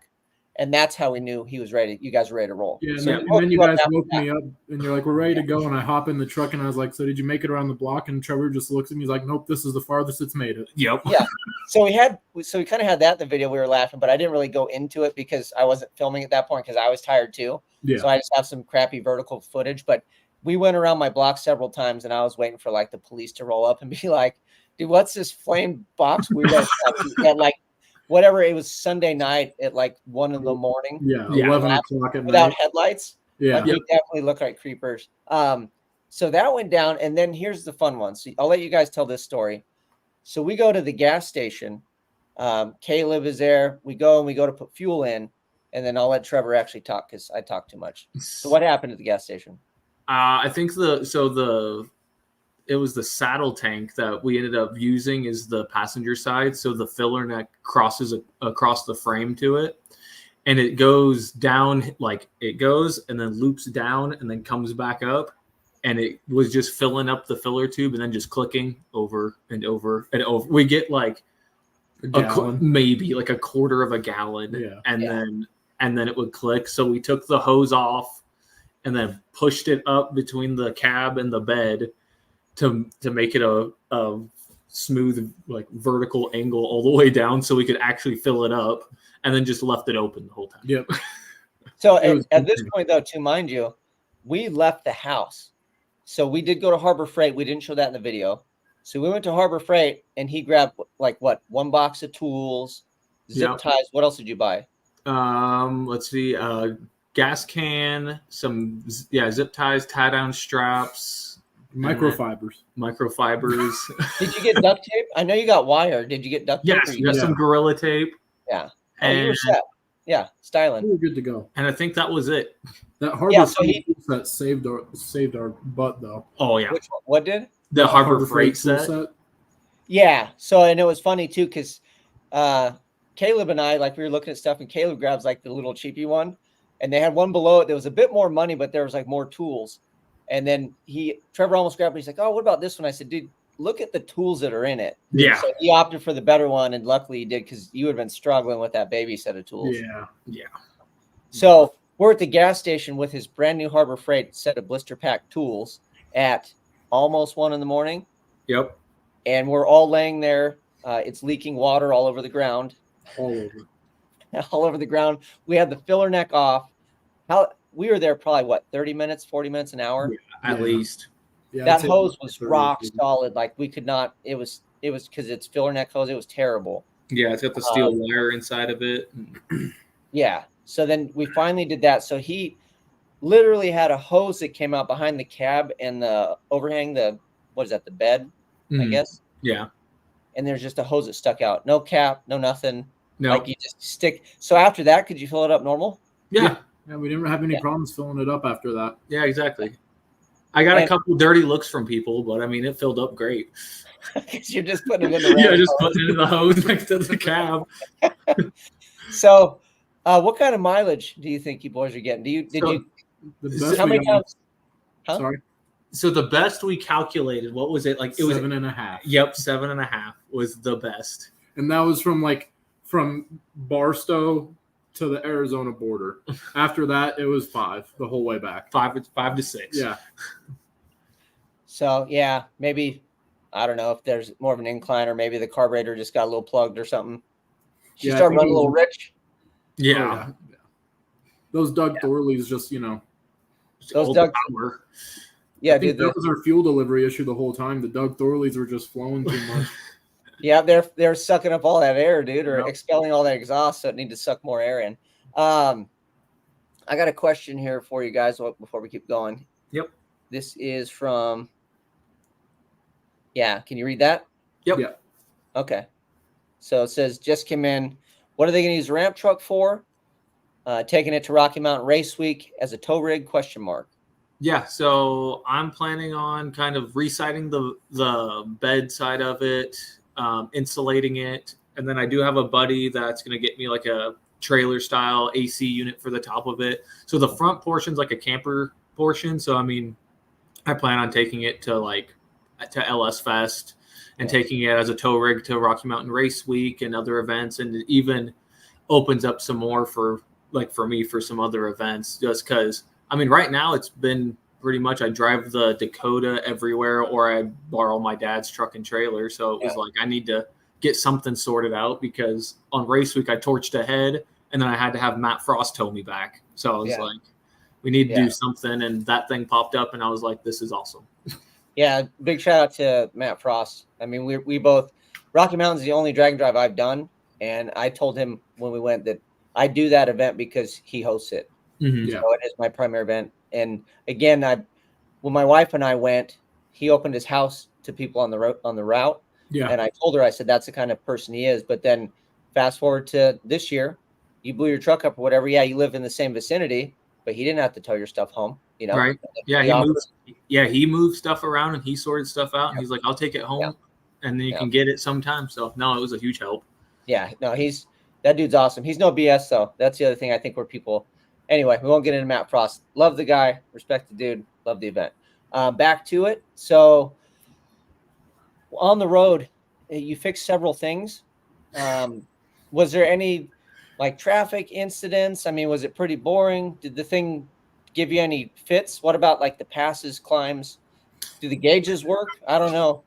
[SPEAKER 1] And that's how we knew he was ready. You guys were ready to roll.
[SPEAKER 4] Yeah, and,
[SPEAKER 1] So
[SPEAKER 4] then you guys woke me up, and you're like, we're ready to go. And I hop in the truck, and I was like, so did you make it around the block? And Trevor just looks at me, he's like, nope, this is the farthest it's made it.
[SPEAKER 3] Yep.
[SPEAKER 1] Yeah. So we kind of had that in the video. We were laughing, but I didn't really go into it because I wasn't filming at that point because I was tired too.
[SPEAKER 4] Yeah.
[SPEAKER 1] So I just have some crappy vertical footage. But we went around my block several times, and I was waiting for like the police to roll up and be like, dude, what's this flame box weird at like whatever, it was Sunday night at like 1 in the morning.
[SPEAKER 4] Yeah, 11 o'clock at
[SPEAKER 1] without
[SPEAKER 4] night.
[SPEAKER 1] headlights.
[SPEAKER 4] Yeah.
[SPEAKER 1] Like, we definitely look like creepers. So that went down, and then here's the fun one. So I'll let you guys tell this story. So we go to the gas station. Caleb is there. We go to put fuel in, and then I'll let Trevor actually talk because I talk too much. So what happened at the gas station?
[SPEAKER 3] I think it was the saddle tank that we ended up using is the passenger side. So the filler neck crosses across the frame to it, and it goes down, like it goes and then loops down and then comes back up. And it was just filling up the filler tube and then just clicking over and over and over. We get like maybe like a quarter of a gallon.
[SPEAKER 4] Yeah.
[SPEAKER 3] And then it would click. So we took the hose off and then pushed it up between the cab and the bed to make it a smooth, like vertical angle all the way down so we could actually fill it up, and then just left it open the whole time.
[SPEAKER 4] Yep.
[SPEAKER 1] So at this point, though, to mind you, we left the house. So we did go to Harbor Freight. We didn't show that in the video. So we went to Harbor Freight, and he grabbed like what? 1 box of tools, zip ties. What else did you buy?
[SPEAKER 3] Let's see. Gas can, some zip ties, tie down straps.
[SPEAKER 4] Microfibers.
[SPEAKER 3] Did
[SPEAKER 1] you get duct tape? I know you got wire. Did you get duct tape?
[SPEAKER 3] Yes, you got some Gorilla Tape.
[SPEAKER 1] Yeah. And you were set. Yeah, styling.
[SPEAKER 4] We were good to go.
[SPEAKER 3] And I think that was it.
[SPEAKER 4] That Harbor Freight set saved our butt, though.
[SPEAKER 3] Oh, yeah.
[SPEAKER 1] What did?
[SPEAKER 3] The Harbor Freight set.
[SPEAKER 1] Yeah. So, and it was funny, too, because Caleb and I, like, we were looking at stuff, and Caleb grabs, like, the little cheapy one. And they had one below it. There was a bit more money, but there was, like, more tools. And then Trevor almost grabbed it. He's like, oh, what about this one? I said, dude, look at the tools that are in it.
[SPEAKER 3] Yeah.
[SPEAKER 1] So he opted for the better one, and luckily he did because you would have been struggling with that baby set of tools.
[SPEAKER 4] Yeah.
[SPEAKER 1] So we're at the gas station with his brand new Harbor Freight set of blister pack tools at almost 1 in the morning.
[SPEAKER 3] Yep.
[SPEAKER 1] And we're all laying there. It's leaking water all over the ground.
[SPEAKER 4] All
[SPEAKER 3] Yeah, at least.
[SPEAKER 4] Yeah,
[SPEAKER 1] that hose was rock solid. Like, we could not, it was because it's filler neck hose. It was terrible.
[SPEAKER 3] Yeah, it's got the steel wire inside of it.
[SPEAKER 1] Yeah. So then we finally did that. So he literally had a hose that came out behind the cab and the overhang, the bed, I guess.
[SPEAKER 3] Yeah.
[SPEAKER 1] And there's just a hose that stuck out. No cap, no nothing.
[SPEAKER 3] No.
[SPEAKER 1] Like you just stick. So after that, could you fill it up normal?
[SPEAKER 3] Yeah.
[SPEAKER 4] Yeah, we didn't have any
[SPEAKER 1] Yeah.
[SPEAKER 4] problems filling it up after that.
[SPEAKER 3] Yeah, exactly. I got a couple dirty looks from people, but I mean, it filled up great.
[SPEAKER 1] Because you're just putting them in the
[SPEAKER 3] Yeah,
[SPEAKER 1] ram
[SPEAKER 3] just
[SPEAKER 1] hose.
[SPEAKER 3] putting it in the hose next to the cab.
[SPEAKER 1] So, what kind of mileage do you think you boys are getting?
[SPEAKER 4] The best
[SPEAKER 1] How
[SPEAKER 4] we
[SPEAKER 1] many
[SPEAKER 4] got-
[SPEAKER 1] times? Huh?
[SPEAKER 4] Sorry,
[SPEAKER 3] So the best we calculated, what was it? Like it was
[SPEAKER 4] 7.5.
[SPEAKER 3] Yep, 7.5 was the best.
[SPEAKER 4] And that was from Barstow to the Arizona border. After that, it was 5 the whole way back.
[SPEAKER 3] 5 to 6.
[SPEAKER 4] Yeah.
[SPEAKER 1] So yeah, maybe I don't know if there's more of an incline or maybe the carburetor just got a little plugged or something. She
[SPEAKER 4] Yeah, I
[SPEAKER 1] started
[SPEAKER 4] think
[SPEAKER 1] running
[SPEAKER 4] it
[SPEAKER 1] a little
[SPEAKER 4] was-
[SPEAKER 1] rich.
[SPEAKER 3] Yeah.
[SPEAKER 4] Oh, yeah. Those Doug Thorleys just,
[SPEAKER 1] Those
[SPEAKER 3] All
[SPEAKER 1] Doug-
[SPEAKER 3] the power.
[SPEAKER 1] Yeah,
[SPEAKER 4] I think
[SPEAKER 1] dude.
[SPEAKER 4] that was our fuel delivery issue the whole time. The Doug Thorleys were just flowing too much.
[SPEAKER 1] Yeah, they're sucking up all that air, dude, or
[SPEAKER 4] Yep.
[SPEAKER 1] expelling all that exhaust, so it need to suck more air in. I got a question here for you guys before we keep going.
[SPEAKER 3] Yep.
[SPEAKER 1] This is from. Yeah, can you read that?
[SPEAKER 3] Yep.
[SPEAKER 4] Yeah.
[SPEAKER 1] Okay. So it says, just came in. What are they going to use the ramp truck for? Taking it to Rocky Mountain Race Week as a tow rig? ?
[SPEAKER 3] Yeah, so I'm planning on kind of resiting the bed side of it, insulating it, and then I do have a buddy that's going to get me like a trailer style AC unit for the top of it. So the front portion's like a camper portion. So I mean, I plan on taking it to LS Fest and taking it as a tow rig to Rocky Mountain Race Week and other events, and it even opens up some more for me for some other events, just because I mean right now it's been pretty much I drive the Dakota everywhere or I borrow my dad's truck and trailer. So it was like I need to get something sorted out because on Race Week I torched ahead and then I had to have Matt Frost tow me back. So I was like, we need to do something, and that thing popped up and I was like, this is awesome.
[SPEAKER 1] Yeah, big shout out to Matt Frost. I mean, we both Rocky Mountain's the only drag and drive I've done, and I told him when we went that I do that event because he hosts it.
[SPEAKER 3] Mm-hmm.
[SPEAKER 4] Yeah.
[SPEAKER 1] So it is my primary event. And again, when my wife and I went, he opened his house to people on the route.
[SPEAKER 4] Yeah.
[SPEAKER 1] And I told her, I said, that's the kind of person he is. But then fast forward to this year, you blew your truck up or whatever. Yeah, you live in the same vicinity, but he didn't have to tow your stuff home, you know?
[SPEAKER 3] Right. Yeah, he moved stuff around and he sorted stuff out.
[SPEAKER 1] Yeah.
[SPEAKER 3] And he's like, I'll take it home and then you
[SPEAKER 1] Yeah.
[SPEAKER 3] can get it sometime. So no, it was a huge help.
[SPEAKER 1] Yeah, no, that dude's awesome. He's no BS though. That's the other thing I think where people, anyway, we won't get into Matt Frost. Love the guy, respect the dude, love the event. Back to it. So on the road, you fixed several things. Was there any like traffic incidents? I mean, was it pretty boring? Did the thing give you any fits? What about like the passes, climbs? Do the gauges work? I don't know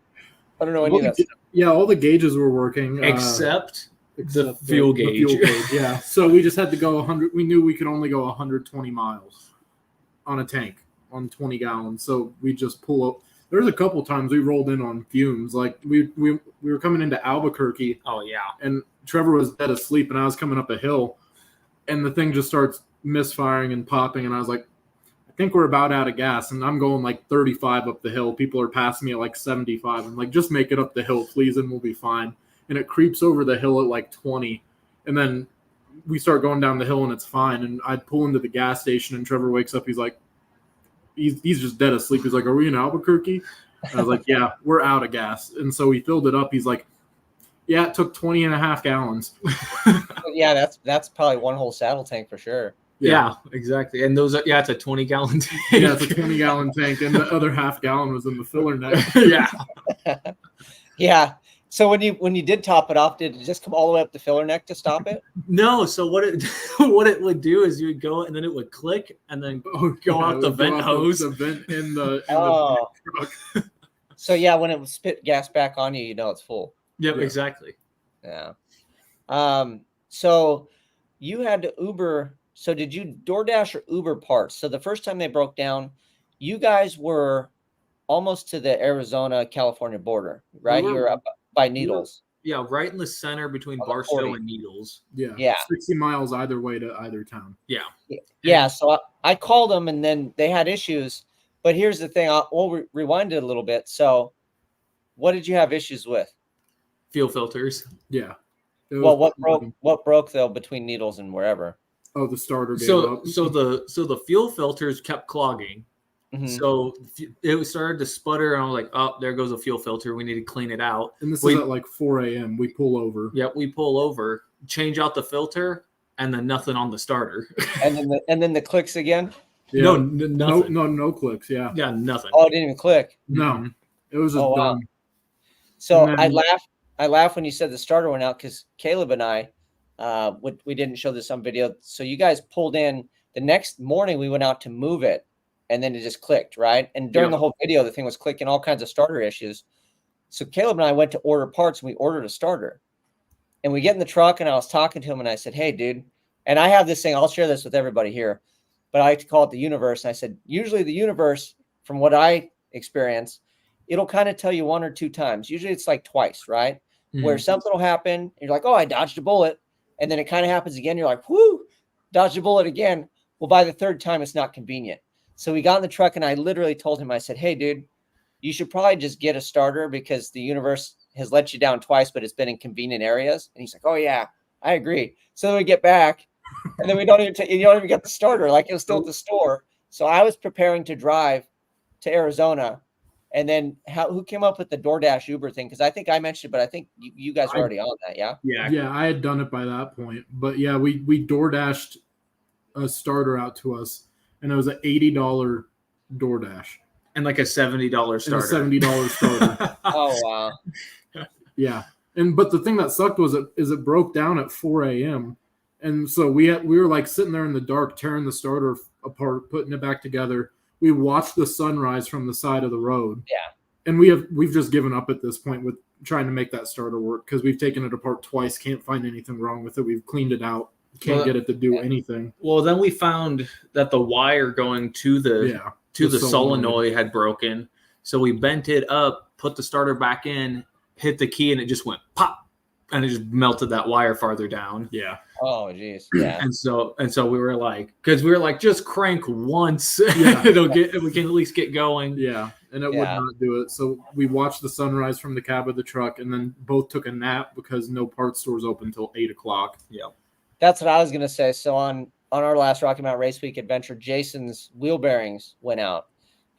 [SPEAKER 1] any of that stuff.
[SPEAKER 4] Yeah, all the gauges were working.
[SPEAKER 3] Except
[SPEAKER 4] except
[SPEAKER 3] fuel gauge.
[SPEAKER 4] Yeah. So we just had to go 100. We knew we could only go 120 miles on a tank on 20 gallons. So we just pull up. There's a couple times we rolled in on fumes. Like we were coming into Albuquerque.
[SPEAKER 3] Oh yeah.
[SPEAKER 4] And Trevor was dead asleep, and I was coming up a hill, and the thing just starts misfiring and popping, and I was like, I think we're about out of gas, and I'm going like 35 up the hill. People are passing me at like 75. I'm like, just make it up the hill, please, and we'll be fine. And it creeps over the hill at like 20, and then we start going down the hill, and it's fine. And I pull into the gas station, and Trevor wakes up. He's like, he's just dead asleep. He's like, are we in Albuquerque? And I was like, yeah, we're out of gas. And so he filled it up. He's like, yeah, it took 20 and a half gallons.
[SPEAKER 1] Yeah, that's probably one whole saddle tank for sure.
[SPEAKER 3] Yeah, exactly. And those are, it's a 20-gallon tank.
[SPEAKER 4] Yeah, it's a 20-gallon tank, and the other half gallon was in the filler neck.
[SPEAKER 3] Yeah.
[SPEAKER 1] Yeah. So when you did top it off, did it just come all the way up the filler neck to stop it?
[SPEAKER 3] No, so what it would do is you would go and then it would click and then go out the vent hose.
[SPEAKER 4] The vent in the truck.
[SPEAKER 1] So yeah, when it would spit gas back on you, you know it's full.
[SPEAKER 3] Yep,
[SPEAKER 4] Yeah.
[SPEAKER 3] exactly.
[SPEAKER 1] Yeah. So you had to Uber. So did you DoorDash or Uber parts? So the first time they broke down, you guys were almost to the Arizona-California border, right? You were up by Needles.
[SPEAKER 3] Yeah, right in the center between
[SPEAKER 1] On the
[SPEAKER 3] Barstow
[SPEAKER 1] 40.
[SPEAKER 3] and Needles.
[SPEAKER 1] Yeah.
[SPEAKER 4] 60 miles either way to either town.
[SPEAKER 3] Yeah.
[SPEAKER 1] Yeah. So I called them and then they had issues. But here's the thing. We'll rewind it a little bit. So what did you have issues with?
[SPEAKER 3] Fuel filters.
[SPEAKER 4] Yeah. It
[SPEAKER 1] Well,
[SPEAKER 4] was-
[SPEAKER 1] what broke though between Needles and wherever?
[SPEAKER 4] Oh, the starter gave
[SPEAKER 3] So
[SPEAKER 4] up.
[SPEAKER 3] the fuel filters kept clogging.
[SPEAKER 1] Mhm.
[SPEAKER 3] So it started to sputter, and I was like, "Oh, there goes a fuel filter. We need to clean it out."
[SPEAKER 4] And this
[SPEAKER 3] we-
[SPEAKER 4] is at like 4 a.m. We pull over.
[SPEAKER 3] Yep, we pull over, change out the filter, and then nothing on the starter.
[SPEAKER 1] and then the clicks again.
[SPEAKER 4] Yeah.
[SPEAKER 3] No,
[SPEAKER 4] no,
[SPEAKER 3] nothing.
[SPEAKER 4] no clicks. Yeah.
[SPEAKER 3] Yeah, nothing.
[SPEAKER 1] Oh, it didn't even click.
[SPEAKER 4] No, it was just
[SPEAKER 1] Oh, wow.
[SPEAKER 4] dumb.
[SPEAKER 1] So
[SPEAKER 4] And
[SPEAKER 1] I
[SPEAKER 4] then-
[SPEAKER 1] laughed when you said the starter went out because Caleb and I, we didn't show this on video. So you guys pulled in the next morning. We went out to move it, and then it just clicked, right? And during the whole video, the thing was clicking, all kinds of starter issues. So Caleb and I went to order parts, and we ordered a starter. And we get in the truck, and I was talking to him, and I said, "Hey, dude," and I have this thing. I'll share this with everybody here, but I like to call it the universe. And I said, usually the universe, from what I experience, it'll kind of tell you 1 or 2 times. Usually it's like twice, right? Where something will happen, and you're like, "Oh, I dodged a bullet," and then it kind of happens again. You're like, "Whoo, dodged a bullet again." Well, by the 3rd time, it's not convenient. So we got in the truck, and I literally told him, I said, "Hey, dude, you should probably just get a starter because the universe has let you down twice, but it's been in convenient areas." And he's like, "Oh yeah, I agree." So then we get back, and then you don't even get the starter. Like it was still at the store. So I was preparing to drive to Arizona, and then who came up with the DoorDash Uber thing? Because I think I mentioned it, but I think you guys were already on that. Yeah.
[SPEAKER 4] Yeah, I had done it by that point. But yeah, we DoorDashed a starter out to us, and it was an $80 DoorDash
[SPEAKER 3] and like a $70
[SPEAKER 4] and a
[SPEAKER 3] starter.
[SPEAKER 4] $70 starter.
[SPEAKER 1] Oh wow.
[SPEAKER 4] Yeah, but the thing that sucked was it broke down at 4 a.m. And so we were like sitting there in the dark, tearing the starter apart, putting it back together. We watched the sunrise from the side of the road.
[SPEAKER 1] Yeah.
[SPEAKER 4] And we've just given up at this point with trying to make that starter work because we've taken it apart twice, can't find anything wrong with it. We've cleaned it out, can't get it to do anything.
[SPEAKER 3] Well, then we found that the wire going to the solenoid had broken. So we bent it up, put the starter back in, hit the key, and it just went pop, and it just melted that wire farther down.
[SPEAKER 4] Yeah.
[SPEAKER 1] Oh geez. Yeah.
[SPEAKER 3] And so we were like, just crank once,
[SPEAKER 4] Yeah.
[SPEAKER 3] we can at least get going.
[SPEAKER 4] Yeah. And it would not do it. So we watched the sunrise from the cab of the truck, and then both took a nap because no parts stores open until 8 o'clock.
[SPEAKER 3] Yeah.
[SPEAKER 1] That's what I was gonna say. So on our last Rocky Mountain Race Week adventure, Jason's wheel bearings went out,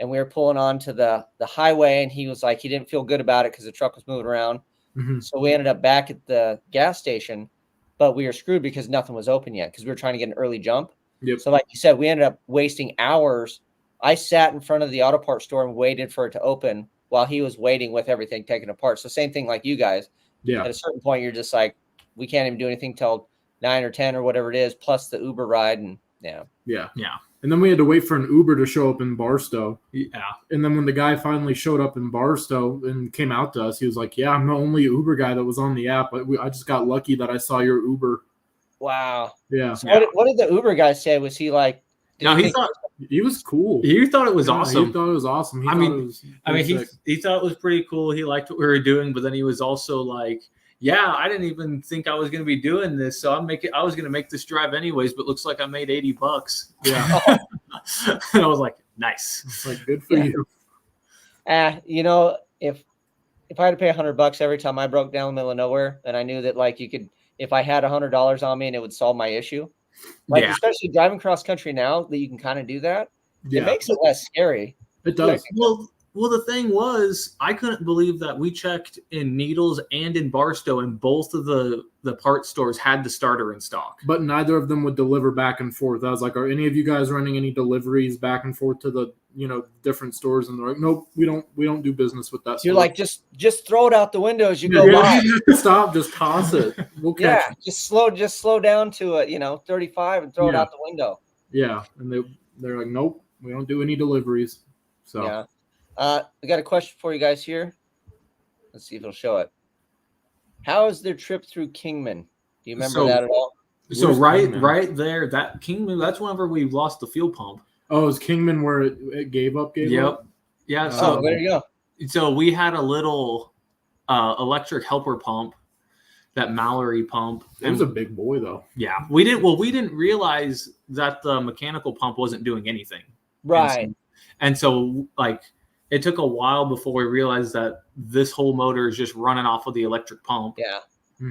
[SPEAKER 1] and we were pulling onto the highway, and he was like, he didn't feel good about it because the truck was moving around.
[SPEAKER 4] Mm-hmm.
[SPEAKER 1] So we ended up back at the gas station, but we were screwed because nothing was open yet because we were trying to get an early jump.
[SPEAKER 4] Yep.
[SPEAKER 1] So like you said, we ended up wasting hours. I sat in front of the auto parts store and waited for it to open while he was waiting with everything taken apart. So same thing like you guys.
[SPEAKER 4] Yeah.
[SPEAKER 1] At a certain point, you're just like, we can't even do anything till 9 or 10 or whatever it is, plus the Uber ride. And yeah.
[SPEAKER 4] And then we had to wait for an Uber to show up in Barstow.
[SPEAKER 3] Yeah.
[SPEAKER 4] And then when the guy finally showed up in Barstow and came out to us, he was like, "Yeah, I'm the only Uber guy that was on the app. I just got lucky that I saw your Uber."
[SPEAKER 1] Wow.
[SPEAKER 4] Yeah.
[SPEAKER 1] So what did the Uber guy say? Was he like,
[SPEAKER 3] No, he
[SPEAKER 4] was cool.
[SPEAKER 3] He thought it was awesome.
[SPEAKER 4] He thought it was awesome.
[SPEAKER 3] He thought it was pretty cool. He liked what we were doing, but then he was also like, "Yeah, I didn't even think I was going to be doing this, so I was going to make this drive anyways, but looks like I made $80."
[SPEAKER 4] Yeah.
[SPEAKER 3] And I was like, "Nice."
[SPEAKER 4] It's like, good for you.
[SPEAKER 1] If I had to pay $100 every time I broke down in the middle of nowhere, then I knew that like you could, if I had $100 on me and it would solve my issue, like especially driving cross country now that you can kind of do that, it makes it less scary.
[SPEAKER 4] It does.
[SPEAKER 3] Well, the thing was, I couldn't believe that we checked in Needles and in Barstow, and both of the parts stores had the starter in stock.
[SPEAKER 4] But neither of them would deliver back and forth. I was like, "Are any of you guys running any deliveries back and forth to the different stores?" And they're like, "Nope, we don't do business with that."
[SPEAKER 1] So you're like, just throw it out the window as you go
[SPEAKER 4] Yeah,
[SPEAKER 1] by.
[SPEAKER 4] you have to stop, just toss it. We'll catch it.
[SPEAKER 1] Just slow down to 35 and throw it out the window.
[SPEAKER 4] Yeah, and they're like, "Nope, we don't do any deliveries." So
[SPEAKER 1] yeah. I got a question for you guys here. Let's see if it'll show it. How is their trip through Kingman? Do you remember that at all?
[SPEAKER 3] So
[SPEAKER 4] Where's
[SPEAKER 3] right
[SPEAKER 4] Kingman?
[SPEAKER 3] there, that Kingman, that's whenever we lost the fuel pump.
[SPEAKER 4] Oh, is Kingman where it gave up?
[SPEAKER 3] Yep. Yeah.
[SPEAKER 1] So there you go.
[SPEAKER 3] So we had a little electric helper pump, that Mallory pump.
[SPEAKER 4] It was a big boy though.
[SPEAKER 3] Yeah. We didn't realize that the mechanical pump wasn't doing anything.
[SPEAKER 1] Right.
[SPEAKER 3] And so like it took a while before we realized that this whole motor is just running off of the electric pump.
[SPEAKER 1] Yeah.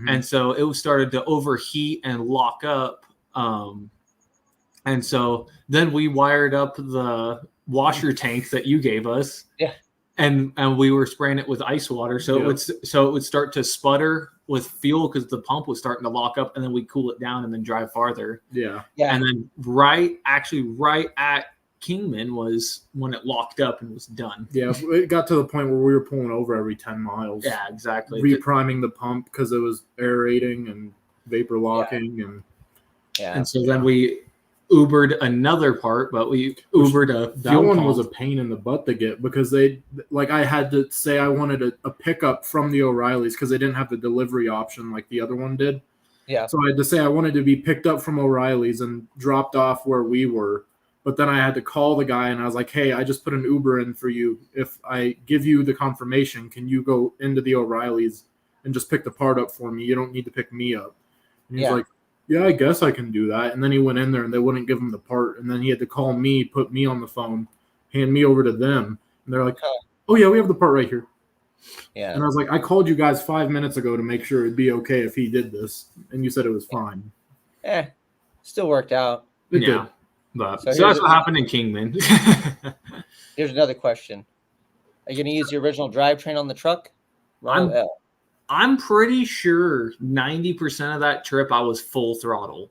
[SPEAKER 3] And so it started to overheat and lock up. And so then we wired up the washer tank that you gave us.
[SPEAKER 1] Yeah.
[SPEAKER 3] And we were spraying it with ice water. So it would start to sputter with fuel because the pump was starting to lock up, and then we'd cool it down and then drive farther.
[SPEAKER 4] Yeah.
[SPEAKER 3] And then right at Kingman was when it locked up and was done.
[SPEAKER 4] Yeah, it got to the point where we were pulling over every 10 miles.
[SPEAKER 3] Yeah, exactly.
[SPEAKER 4] Repriming the pump because it was aerating and vapor locking.
[SPEAKER 3] And so then we Ubered another part, but we Ubered a
[SPEAKER 4] that one was a pain in the butt to get because I had to say I wanted a pickup from the O'Reillys because they didn't have the delivery option like the other one did.
[SPEAKER 1] Yeah.
[SPEAKER 4] So I had to say I wanted to be picked up from O'Reilly's and dropped off where we were. But then I had to call the guy and I was like, hey, I just put an Uber in for you. If I give you the confirmation, can you go into the O'Reilly's and just pick the part up for me? You don't need to pick me up. And he's like, yeah, I guess I can do that. And then he went in there and they wouldn't give him the part. And then he had to call me, put me on the phone, hand me over to them. And they're like, oh, yeah, we have the part right here.
[SPEAKER 1] Yeah.
[SPEAKER 4] And I was like, I called you guys 5 minutes ago to make sure it'd be okay if he did this. And you said it was fine.
[SPEAKER 1] Still worked out.
[SPEAKER 4] It did.
[SPEAKER 3] But, so that's what happened in Kingman.
[SPEAKER 1] Here's another question. Are you going to use the original drivetrain on the truck?
[SPEAKER 3] I'm pretty sure 90% of that trip I was full throttle.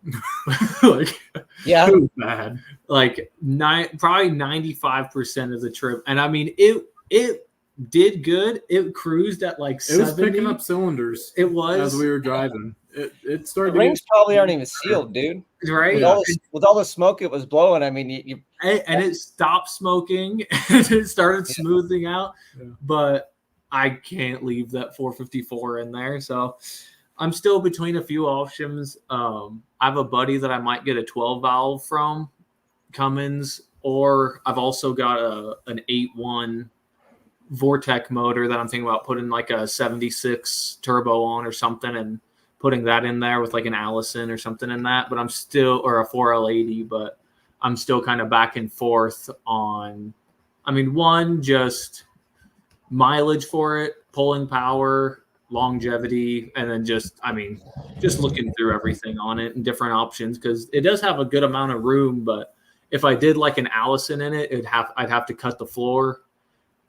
[SPEAKER 1] Yeah.
[SPEAKER 4] It was bad.
[SPEAKER 3] Probably 95% of the trip. And I mean, it did good. It cruised at like 70.
[SPEAKER 4] It was picking up cylinders.
[SPEAKER 3] It was.
[SPEAKER 4] As we were driving. It started.
[SPEAKER 1] The rings probably aren't even sealed, dude.
[SPEAKER 3] Right.
[SPEAKER 1] With all the smoke it was blowing, I mean,
[SPEAKER 3] and it stopped smoking and it started smoothing out. Yeah. But I can't leave that 454 in there. So I'm still between a few options. I have a buddy that I might get a 12 valve from Cummins, or I've also got an 8.1 Vortec motor that I'm thinking about putting like a 76 turbo on or something and putting that in there with like an Allison or something in that. But I'm still, or a 4L80, but I'm still kind of back and forth on, just mileage for it, pulling power, longevity, and then just looking through everything on it and different options because it does have a good amount of room. But if I did like an Allison in it, I'd have to cut the floor.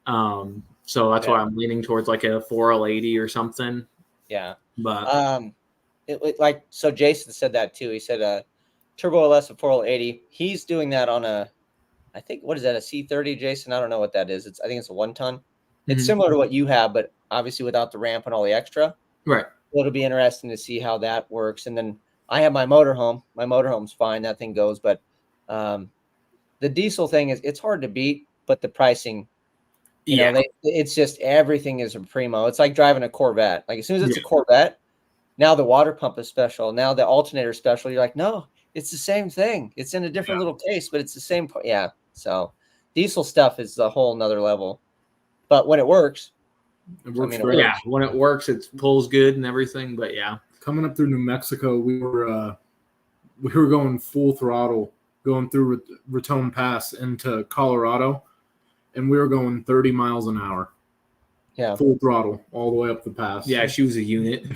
[SPEAKER 3] So that's why I'm leaning towards like a 4L80 or something.
[SPEAKER 1] Yeah.
[SPEAKER 3] But
[SPEAKER 1] so Jason said that too. He said turbo LS of 4L80. He's doing that on a what is that, a C30, Jason? I don't know what that is. I think it's a 1 ton. It's similar to what you have, but obviously without the ramp and all the extra.
[SPEAKER 3] Right.
[SPEAKER 1] So it'll be interesting to see how that works. And then I have my motorhome. My motorhome's fine. That thing goes. But the diesel thing it's hard to beat, but the pricing, you know, it's just everything is a primo. It's like driving a Corvette. Like as soon as it's a Corvette, now the water pump is special. Now the alternator is special. You're like, no, it's the same thing. It's in a different little case, but it's the same. Yeah. So diesel stuff is a whole nother level. But when it works,
[SPEAKER 3] when it works, it pulls good and everything. But
[SPEAKER 4] coming up through New Mexico, we were going full throttle, going through Raton Pass into Colorado, and we were going 30 miles an hour.
[SPEAKER 1] Yeah,
[SPEAKER 4] full throttle all the way up the pass.
[SPEAKER 3] Yeah, she was a unit.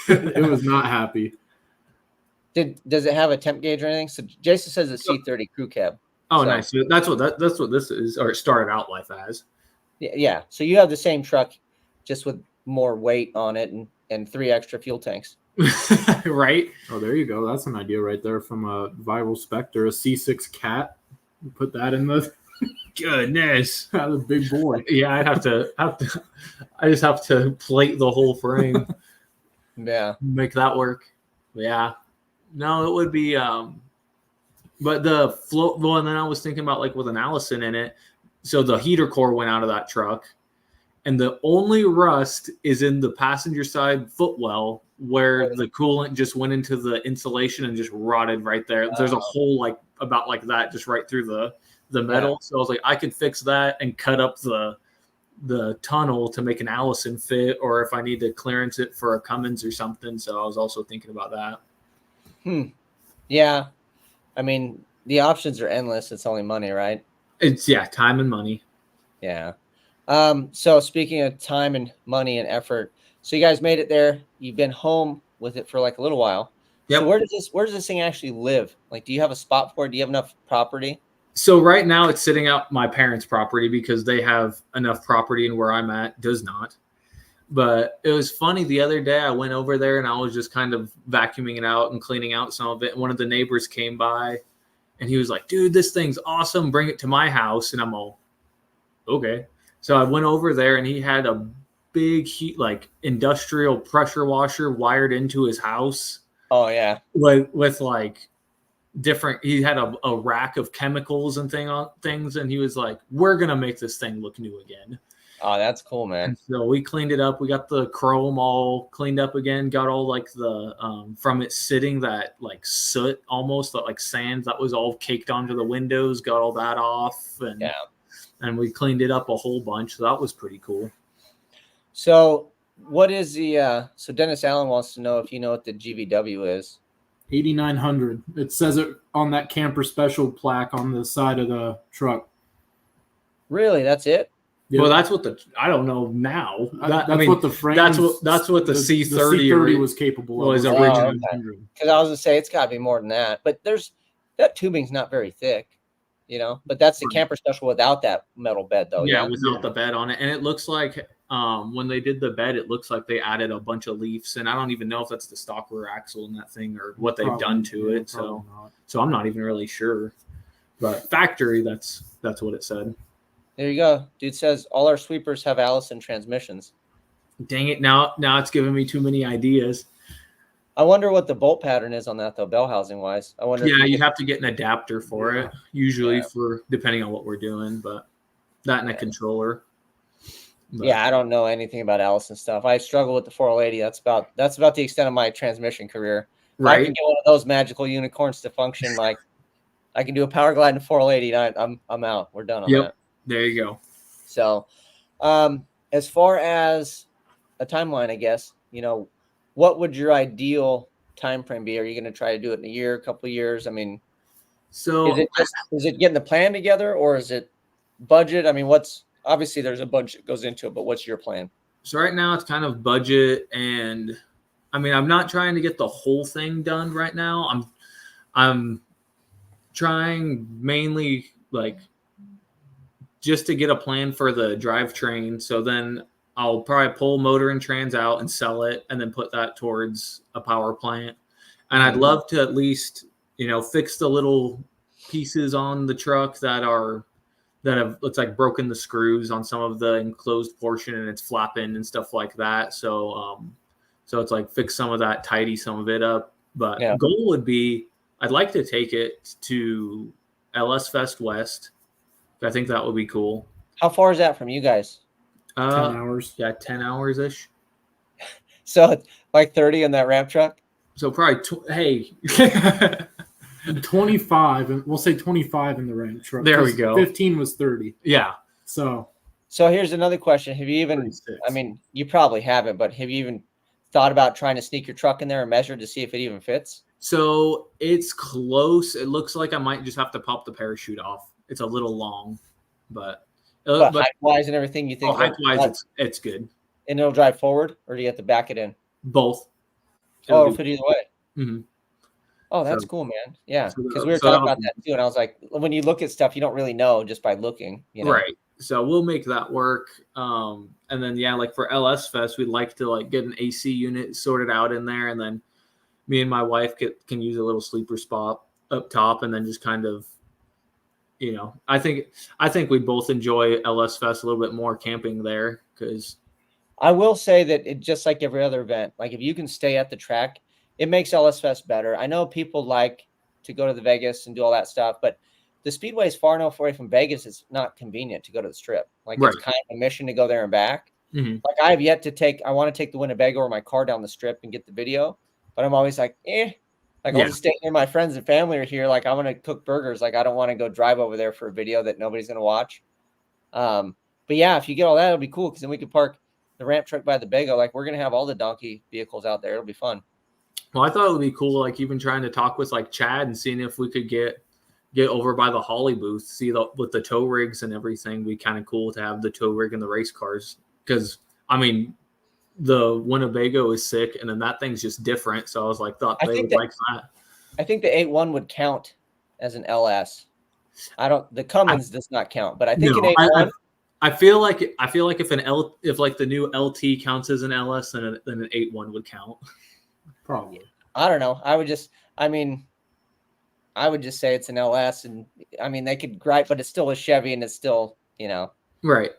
[SPEAKER 4] It was not happy.
[SPEAKER 1] Does it have a temp gauge or anything? So Jason says it's C30 crew cab.
[SPEAKER 3] Oh, nice. So that's what this is, or it started out life as.
[SPEAKER 1] Yeah. So you have the same truck, just with more weight on it and 3 extra fuel tanks.
[SPEAKER 3] Right.
[SPEAKER 4] Oh, there you go. That's an idea right there from a Viral Spectre, a C6 Cat. Put that in the
[SPEAKER 3] goodness.
[SPEAKER 4] That was a big boy.
[SPEAKER 3] Yeah, I just have to plate the whole frame.
[SPEAKER 1] Yeah.
[SPEAKER 3] Make that work. Yeah. No, it would be but the float and then I was thinking about like with an Allison in it. So the heater core went out of that truck, and the only rust is in the passenger side footwell where the coolant just went into the insulation and just rotted right there. There's a hole about like that just right through the metal. So I was like, I could fix that and cut up the tunnel to make an Allison fit, or if I need to clearance it for a Cummins or something. So I was also thinking about that.
[SPEAKER 1] Yeah. I mean, the options are endless. It's only money, right?
[SPEAKER 3] It's time and money.
[SPEAKER 1] Yeah. So speaking of time and money and effort, so you guys made it there. You've been home with it for like a little while.
[SPEAKER 3] Yep.
[SPEAKER 1] So where does this thing actually live? Like, do you have a spot for it? Do you have enough property?
[SPEAKER 3] So right now it's sitting out my parents' property because they have enough property, and where I'm at does not. But it was funny, the other day I went over there and I was just kind of vacuuming it out and cleaning out some of it. And one of the neighbors came by and he was like, dude, this thing's awesome. Bring it to my house. And I'm all, okay. So I went over there and he had a big heat, like industrial pressure washer wired into his house.
[SPEAKER 1] Oh yeah.
[SPEAKER 3] With like different, he had a rack of chemicals and things. And he was like, we're going to make this thing look new again.
[SPEAKER 1] Oh, that's cool, man.
[SPEAKER 3] And so we cleaned it up. We got the chrome all cleaned up again. Got all like the from it sitting that like soot almost, that like sand that was all caked onto the windows. Got all that off, and we cleaned it up a whole bunch. So that was pretty cool.
[SPEAKER 1] So what is the? So Dennis Allen wants to know if you know what the GVW is.
[SPEAKER 4] 8900. It says it on that camper special plaque on the side of the truck.
[SPEAKER 1] Really, that's it?
[SPEAKER 4] Yep.
[SPEAKER 3] Well, that's what I don't know now.
[SPEAKER 4] What the frame.
[SPEAKER 3] That's what the C30
[SPEAKER 4] C30 was capable of.
[SPEAKER 3] Was originally.
[SPEAKER 1] Because I was gonna say it's got to be more than that, but that tubing's not very thick, you know. But that's the camper special without that metal bed, though.
[SPEAKER 3] Yeah, without the bed on it, and it looks like when they did the bed, it looks like they added a bunch of leaves, and I don't even know if that's the stock rear axle in that thing or what they've done to it. So I'm not even really sure. But factory, that's what it said.
[SPEAKER 1] There you go. Dude says all our sweepers have Allison transmissions.
[SPEAKER 3] Dang it. Now it's giving me too many ideas.
[SPEAKER 1] I wonder what the bolt pattern is on that, though, bell housing wise. I wonder.
[SPEAKER 3] Yeah, you have to get an adapter for it, usually for depending on what we're doing, but that and a controller. But.
[SPEAKER 1] Yeah, I don't know anything about Allison stuff. I struggle with the 480. That's about the extent of my transmission career.
[SPEAKER 3] Right.
[SPEAKER 1] I can get one of those magical unicorns to function like I can do a power glide in 480. I'm out. We're done on that.
[SPEAKER 3] There you go.
[SPEAKER 1] So, as far as a timeline, I guess, you know, what would your ideal time frame be? Are you going to try to do it in a year, a couple of years? I mean,
[SPEAKER 3] so
[SPEAKER 1] is it getting the plan together or is it budget? I mean, obviously there's a bunch that goes into it, but what's your plan?
[SPEAKER 3] So right now it's kind of budget, and I mean, I'm not trying to get the whole thing done right now. I'm trying mainly like just to get a plan for the drivetrain. So then I'll probably pull motor and trans out and sell it and then put that towards a power plant. And I'd love to at least, you know, fix the little pieces on the truck that have looks like broken the screws on some of the enclosed portion and it's flapping and stuff like that. So it's like fix some of that, tidy some of it up. But goal would be I'd like to take it to LS Fest West. I think that would be cool.
[SPEAKER 1] How far is that from you guys?
[SPEAKER 4] 10 hours.
[SPEAKER 3] Yeah, 10 hours ish.
[SPEAKER 1] So like 30 in that ramp truck?
[SPEAKER 3] So probably,
[SPEAKER 4] 25, and we'll say 25 in the ramp truck.
[SPEAKER 3] There we go.
[SPEAKER 4] 15 was 30.
[SPEAKER 3] Yeah.
[SPEAKER 4] So
[SPEAKER 1] here's another question. Have you even,
[SPEAKER 3] 36.
[SPEAKER 1] I mean, you probably haven't, but have you even thought about trying to sneak your truck in there and measure to see if it even fits?
[SPEAKER 3] So it's close. It looks like I might just have to pop the parachute off. It's a little long, but
[SPEAKER 1] height-wise and everything, you think?
[SPEAKER 3] Height-wise, it's good.
[SPEAKER 1] And it'll drive forward, or do you have to back it in?
[SPEAKER 3] Both.
[SPEAKER 1] It'll fit either way.
[SPEAKER 3] Mm-hmm.
[SPEAKER 1] Oh, that's cool, man. Yeah, because we were talking about that too, and I was like, when you look at stuff, you don't really know just by looking, you know?
[SPEAKER 3] Right. So we'll make that work. And then like for LS Fest, we'd like to like get an AC unit sorted out in there, and then me and my wife can use a little sleeper spot up top, and then just kind of, you know, I think we both enjoy LS Fest a little bit more camping there, because
[SPEAKER 1] I will say that it just like every other event, like if you can stay at the track, it makes LS Fest better. I know people like to go to the Vegas and do all that stuff, but the Speedway is far enough away from Vegas. It's not convenient to go to the Strip. Like It's kind of a mission to go there and back.
[SPEAKER 3] Mm-hmm.
[SPEAKER 1] Like I have yet to I want to take the Winnebago or my car down the Strip and get the video, but I'm always like, Like I'll just stay here. My friends and family are here. Like I want to cook burgers. Like I don't want to go drive over there for a video that nobody's going to watch. But yeah, if you get all that, it'll be cool. Cause then we could park the ramp truck by the Bago. Like we're going to have all the donkey vehicles out there. It'll be fun.
[SPEAKER 3] Well, I thought it would be cool. Like even trying to talk with like Chad and seeing if we could get over by the Holly booth, see with the tow rigs and everything. Be kind of cool to have the tow rig and the race cars. Cause I mean, the Winnebago is sick, and then that thing's just different. So I was like, thought
[SPEAKER 1] I
[SPEAKER 3] they
[SPEAKER 1] think
[SPEAKER 3] would
[SPEAKER 1] that-
[SPEAKER 3] like that.
[SPEAKER 1] I think the 8.1 would count as an LS. The Cummins does not count, but I think an 8.1.
[SPEAKER 3] I feel like if like the new LT counts as an LS, then an 8.1 would count.
[SPEAKER 4] Probably.
[SPEAKER 1] I don't know. I would just say it's an LS, and I mean they could gripe, but it's still a Chevy, and it's still,
[SPEAKER 3] Right.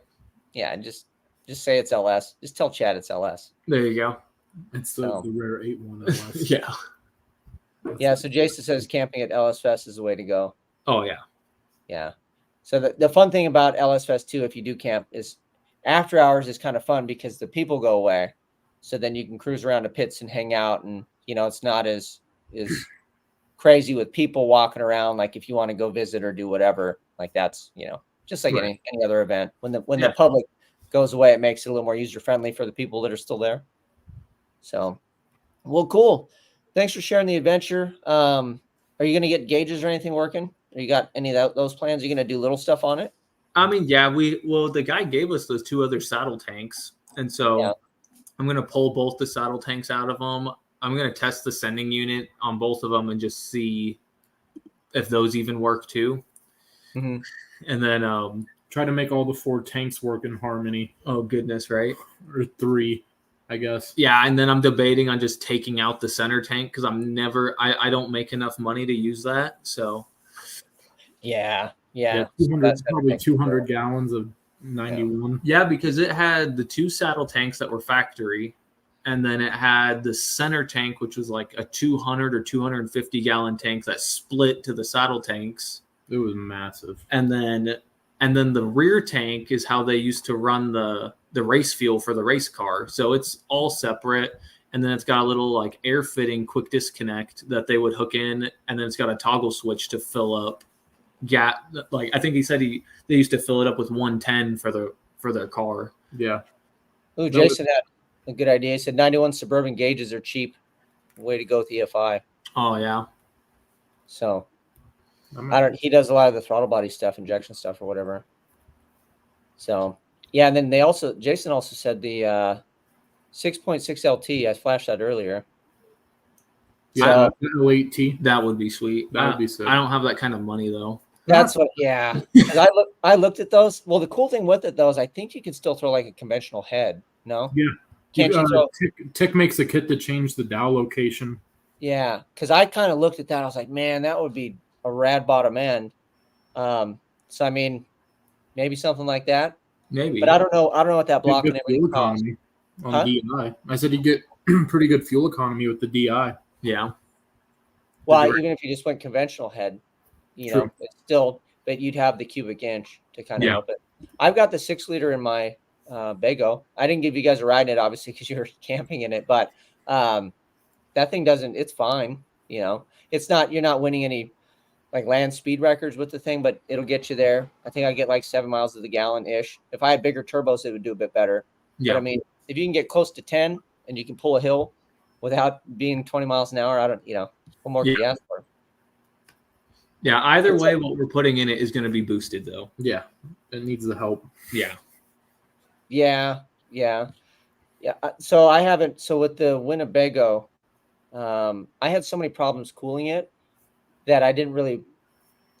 [SPEAKER 1] yeah. Just say it's LS. Just tell Chad it's LS.
[SPEAKER 3] There you go.
[SPEAKER 4] It's the rare 8.1 LS.
[SPEAKER 3] Yeah.
[SPEAKER 1] Yeah. So Jason says camping at LS Fest is the way to go.
[SPEAKER 3] Oh yeah.
[SPEAKER 1] Yeah. So the fun thing about LS Fest too, if you do camp, is after hours is kind of fun because the people go away. So then you can cruise around the pits and hang out, and it's not as crazy with people walking around. Like if you want to go visit or do whatever, like that's just like any other event. When the public goes away, it makes it a little more user friendly for the people that are still there. So, well, cool. Thanks for sharing the adventure. Are you going to get gauges or anything working? Or you got any of those plans? Are you going to do little stuff on it?
[SPEAKER 3] I mean, yeah, the guy gave us those 2 other saddle tanks, and so I'm going to pull both the saddle tanks out of them. I'm going to test the sending unit on both of them and just see if those even work too.
[SPEAKER 1] Mm-hmm.
[SPEAKER 3] And then
[SPEAKER 4] try to make all the 4 tanks work in harmony.
[SPEAKER 3] Oh goodness, right?
[SPEAKER 4] Or 3, I guess.
[SPEAKER 3] Yeah, and then I'm debating on just taking out the center tank because I don't make enough money to use that. So
[SPEAKER 1] yeah.
[SPEAKER 4] 200, probably 200 gallons of 91.
[SPEAKER 3] Yeah, because it had the 2 saddle tanks that were factory, and then it had the center tank, which was like a 200 or 250 gallon tank that split to the saddle tanks.
[SPEAKER 4] It was massive.
[SPEAKER 3] And then the rear tank is how they used to run the race fuel for the race car. So it's all separate. And then it's got a little like air fitting quick disconnect that they would hook in. And then it's got a toggle switch to fill up like I think he said they used to fill it up with 110 for their car.
[SPEAKER 4] Yeah.
[SPEAKER 1] Oh, Jason had a good idea. He said 91 Suburban gauges are cheap. Way to go with the EFI.
[SPEAKER 3] Oh yeah.
[SPEAKER 1] So he does a lot of the throttle body stuff, injection stuff or whatever. So yeah, and then Jason also said the 6.6 LT. I flashed that earlier.
[SPEAKER 4] Yeah, 08T.
[SPEAKER 3] That would be sweet.
[SPEAKER 4] That would be sick.
[SPEAKER 3] I don't have that kind of money though.
[SPEAKER 1] That's what, yeah. I looked at those. Well, the cool thing with it though is I think you can still throw like a conventional head. No.
[SPEAKER 4] Yeah.
[SPEAKER 1] Can't you throw?
[SPEAKER 4] Tick makes a kit to change the dial location.
[SPEAKER 1] Yeah, because I kind of looked at that. I was like, man, that would be a rad bottom end. So I mean, maybe something like that.
[SPEAKER 3] Maybe.
[SPEAKER 1] But I don't know what that block and everything
[SPEAKER 4] fuel economy on DI. I said you get pretty good fuel economy with the DI.
[SPEAKER 3] Yeah.
[SPEAKER 1] Well, even if you just went conventional head, it's still, but you'd have the cubic inch to kind of help it. I've got the 6-liter in my Bago. I didn't give you guys a ride in it, obviously, because you're camping in it, but that thing it's fine. It's not, you're not winning any like land speed records with the thing, but it'll get you there. I think I get like 7 miles to the gallon ish. If I had bigger turbos, it would do a bit better.
[SPEAKER 3] Yeah.
[SPEAKER 1] But I mean, if you can get close to 10 and you can pull a hill without being 20 miles an hour, what more can you ask for?
[SPEAKER 3] Yeah. Either way, what we're putting in it is going to be boosted though.
[SPEAKER 4] Yeah. It needs the help.
[SPEAKER 3] Yeah.
[SPEAKER 1] Yeah. So with the Winnebago, I had so many problems cooling it that I didn't really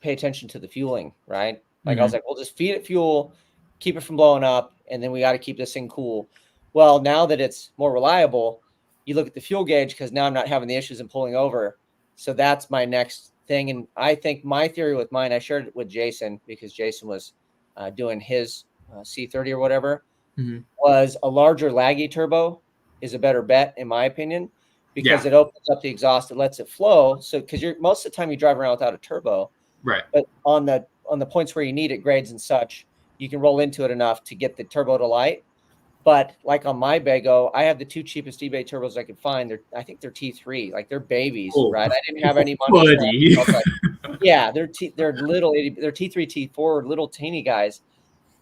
[SPEAKER 1] pay attention to the fueling, right? Like I was like, we'll just feed it fuel, keep it from blowing up, and then we got to keep this thing cool. Well, now that it's more reliable, you look at the fuel gauge because now I'm not having the issues in pulling over. So that's my next thing. And I think my theory with mine, I shared it with Jason because Jason was doing his C30 or whatever, was a larger laggy turbo is a better bet, in my opinion, because it opens up the exhaust, it lets it flow. So because most of the time you drive around without a turbo,
[SPEAKER 3] right?
[SPEAKER 1] But on the points where you need it, grades and such, you can roll into it enough to get the turbo to light. But like on my Bago, I have the 2 cheapest eBay turbos I could find. I think they're T3, like they're babies, right? I didn't have any money. Yeah, they're little, they're T3, T4, little teeny guys,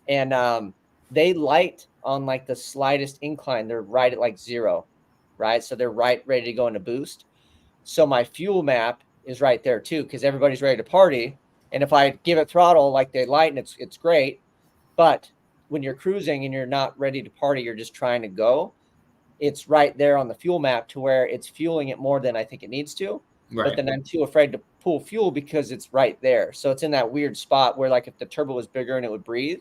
[SPEAKER 1] and they light on like the slightest incline. They're right at like 0, right? So they're ready to go into boost. So my fuel map is right there too, because everybody's ready to party. And if I give it throttle, like they light, and it's great, but when you're cruising and you're not ready to party, you're just trying to go, it's right there on the fuel map to where it's fueling it more than I think it needs to.
[SPEAKER 3] Right.
[SPEAKER 1] But then I'm too afraid to pull fuel because it's right there. So it's in that weird spot where, like, if the turbo was bigger and it would breathe,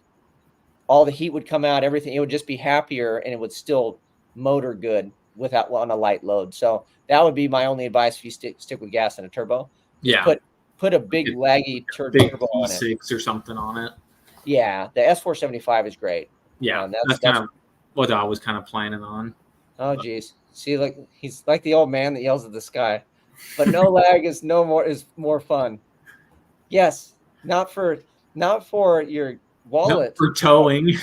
[SPEAKER 1] all the heat would come out, everything. It would just be happier, and it would still motor good without on a light load. So that would be my only advice if you stick with gas and a turbo.
[SPEAKER 3] Yeah.
[SPEAKER 1] Put a big laggy
[SPEAKER 3] big
[SPEAKER 1] turbo on it.
[SPEAKER 3] E6 or something on it.
[SPEAKER 1] Yeah, the S475 is great.
[SPEAKER 3] Yeah,
[SPEAKER 1] that's
[SPEAKER 3] kind of what I was kind of planning on.
[SPEAKER 1] Oh geez, see, like he's like the old man that yells at the sky, but no lag is more fun. Yes, not for your wallet.
[SPEAKER 3] No, for towing.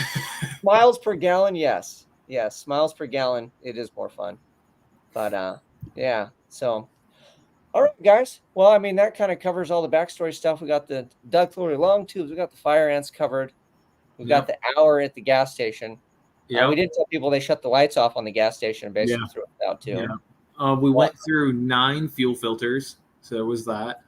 [SPEAKER 1] Miles per gallon, yes, miles per gallon, it is more fun. But yeah, so all right, guys. Well, I mean, that kind of covers all the backstory stuff. We got the Doug Flutie long tubes. We got the fire ants covered. We got the hour at the gas station. Yeah, we did tell people they shut the lights off on the gas station and basically threw it out too.
[SPEAKER 3] Yeah. We went through 9 fuel filters, so there was that.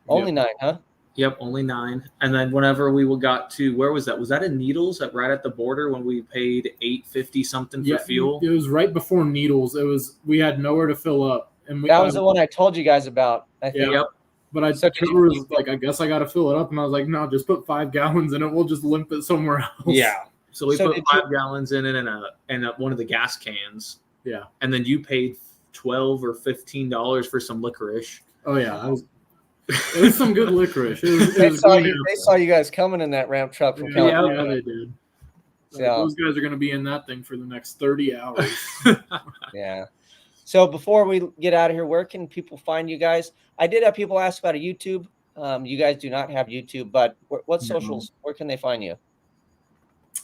[SPEAKER 1] Only 9, huh?
[SPEAKER 3] Yep, only 9. And then whenever we got to, where was that? Was that in Needles, right at the border when we paid $8.50 something for fuel?
[SPEAKER 4] It was right before Needles. We had nowhere to fill up. And
[SPEAKER 1] that was the one I told you guys about, I think.
[SPEAKER 3] Yep.
[SPEAKER 4] But Trevor was like, I guess I got to fill it up. And I was like, no, just put 5 gallons in it. We'll just limp it somewhere else.
[SPEAKER 3] Yeah. So we put 5 gallons in it and one of the gas cans.
[SPEAKER 4] Yeah.
[SPEAKER 3] And then you paid $12 or $15 for some licorice.
[SPEAKER 4] Oh, yeah. It was some good licorice.
[SPEAKER 1] They saw you guys coming in that ramp truck from California.
[SPEAKER 4] Yeah, they did.
[SPEAKER 1] So,
[SPEAKER 4] those guys are going to be in that thing for the next 30 hours.
[SPEAKER 1] Yeah. So before we get out of here, where can people find you guys? I did have people ask about a YouTube. You guys do not have YouTube, but what socials? Where can they find you?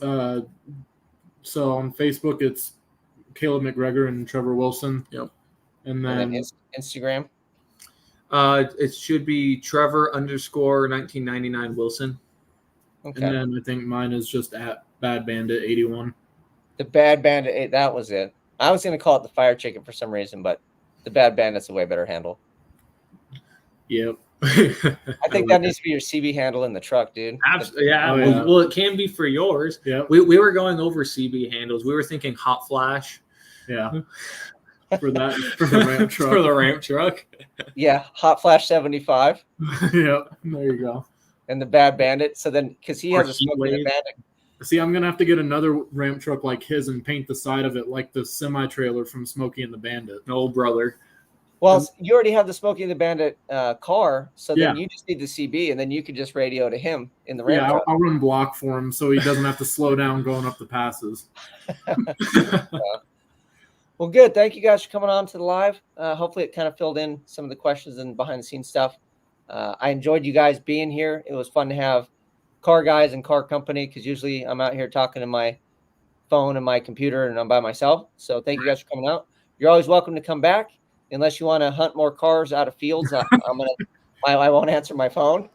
[SPEAKER 4] So on Facebook, it's Caleb McGregor and Trevor Wilson.
[SPEAKER 3] Yep.
[SPEAKER 1] And then Instagram?
[SPEAKER 3] It should be Trevor _1999 Wilson.
[SPEAKER 1] Okay.
[SPEAKER 4] And then I think mine is just at Bad Bandit 81.
[SPEAKER 1] The Bad Bandit, that was it. I was going to call it the Fire Chicken for some reason, but the Bad Bandit's a way better handle.
[SPEAKER 4] Yep.
[SPEAKER 1] I think that needs to be your CB handle in the truck, dude.
[SPEAKER 3] Absolutely. Yeah. Well, it can be for yours.
[SPEAKER 4] Yeah.
[SPEAKER 3] We were going over CB handles. We were thinking Hot Flash.
[SPEAKER 4] Yeah. For the ramp truck.
[SPEAKER 3] For the ramp truck.
[SPEAKER 1] Yeah. Hot Flash 75.
[SPEAKER 4] Yep. There you go.
[SPEAKER 1] And the Bad Bandit. So then, because he has a Smokey the Bandit.
[SPEAKER 4] See, I'm going to have to get another ramp truck like his and paint the side of it like the semi-trailer from Smokey and the Bandit.
[SPEAKER 3] Oh, brother.
[SPEAKER 1] Well, you already have the Smokey and the Bandit car, so then you just need the CB, and then you could just radio to him in the ramp truck.
[SPEAKER 4] I'll run block for him so he doesn't have to slow down going up the passes.
[SPEAKER 1] Well, good. Thank you guys for coming on to the live. Hopefully it kind of filled in some of the questions and behind-the-scenes stuff. I enjoyed you guys being here. It was fun to have car guys and car company, because usually I'm out here talking to my phone and my computer and I'm by myself. So thank you guys for coming out. You're always welcome to come back, unless you want to hunt more cars out of fields. I won't answer my phone.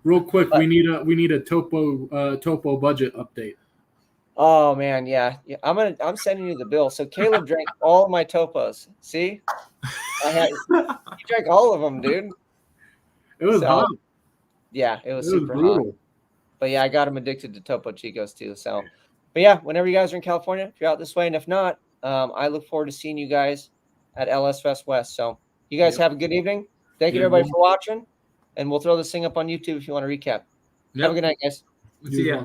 [SPEAKER 4] Real quick, we need a topo budget update.
[SPEAKER 1] Oh man, yeah. I'm sending you the bill. So Caleb drank all of my topos. See, he drank all of them, dude.
[SPEAKER 4] It was hot.
[SPEAKER 1] Yeah, it was super brutal. Hot. But yeah, I got him addicted to Topo Chicos too. So, but yeah, whenever you guys are in California, if you're out this way, and if not, I look forward to seeing you guys at LS Fest West. So you guys have a good evening. Thank you everybody for watching, and we'll throw this thing up on YouTube if you want to recap. Have a good night, guys.
[SPEAKER 3] See ya.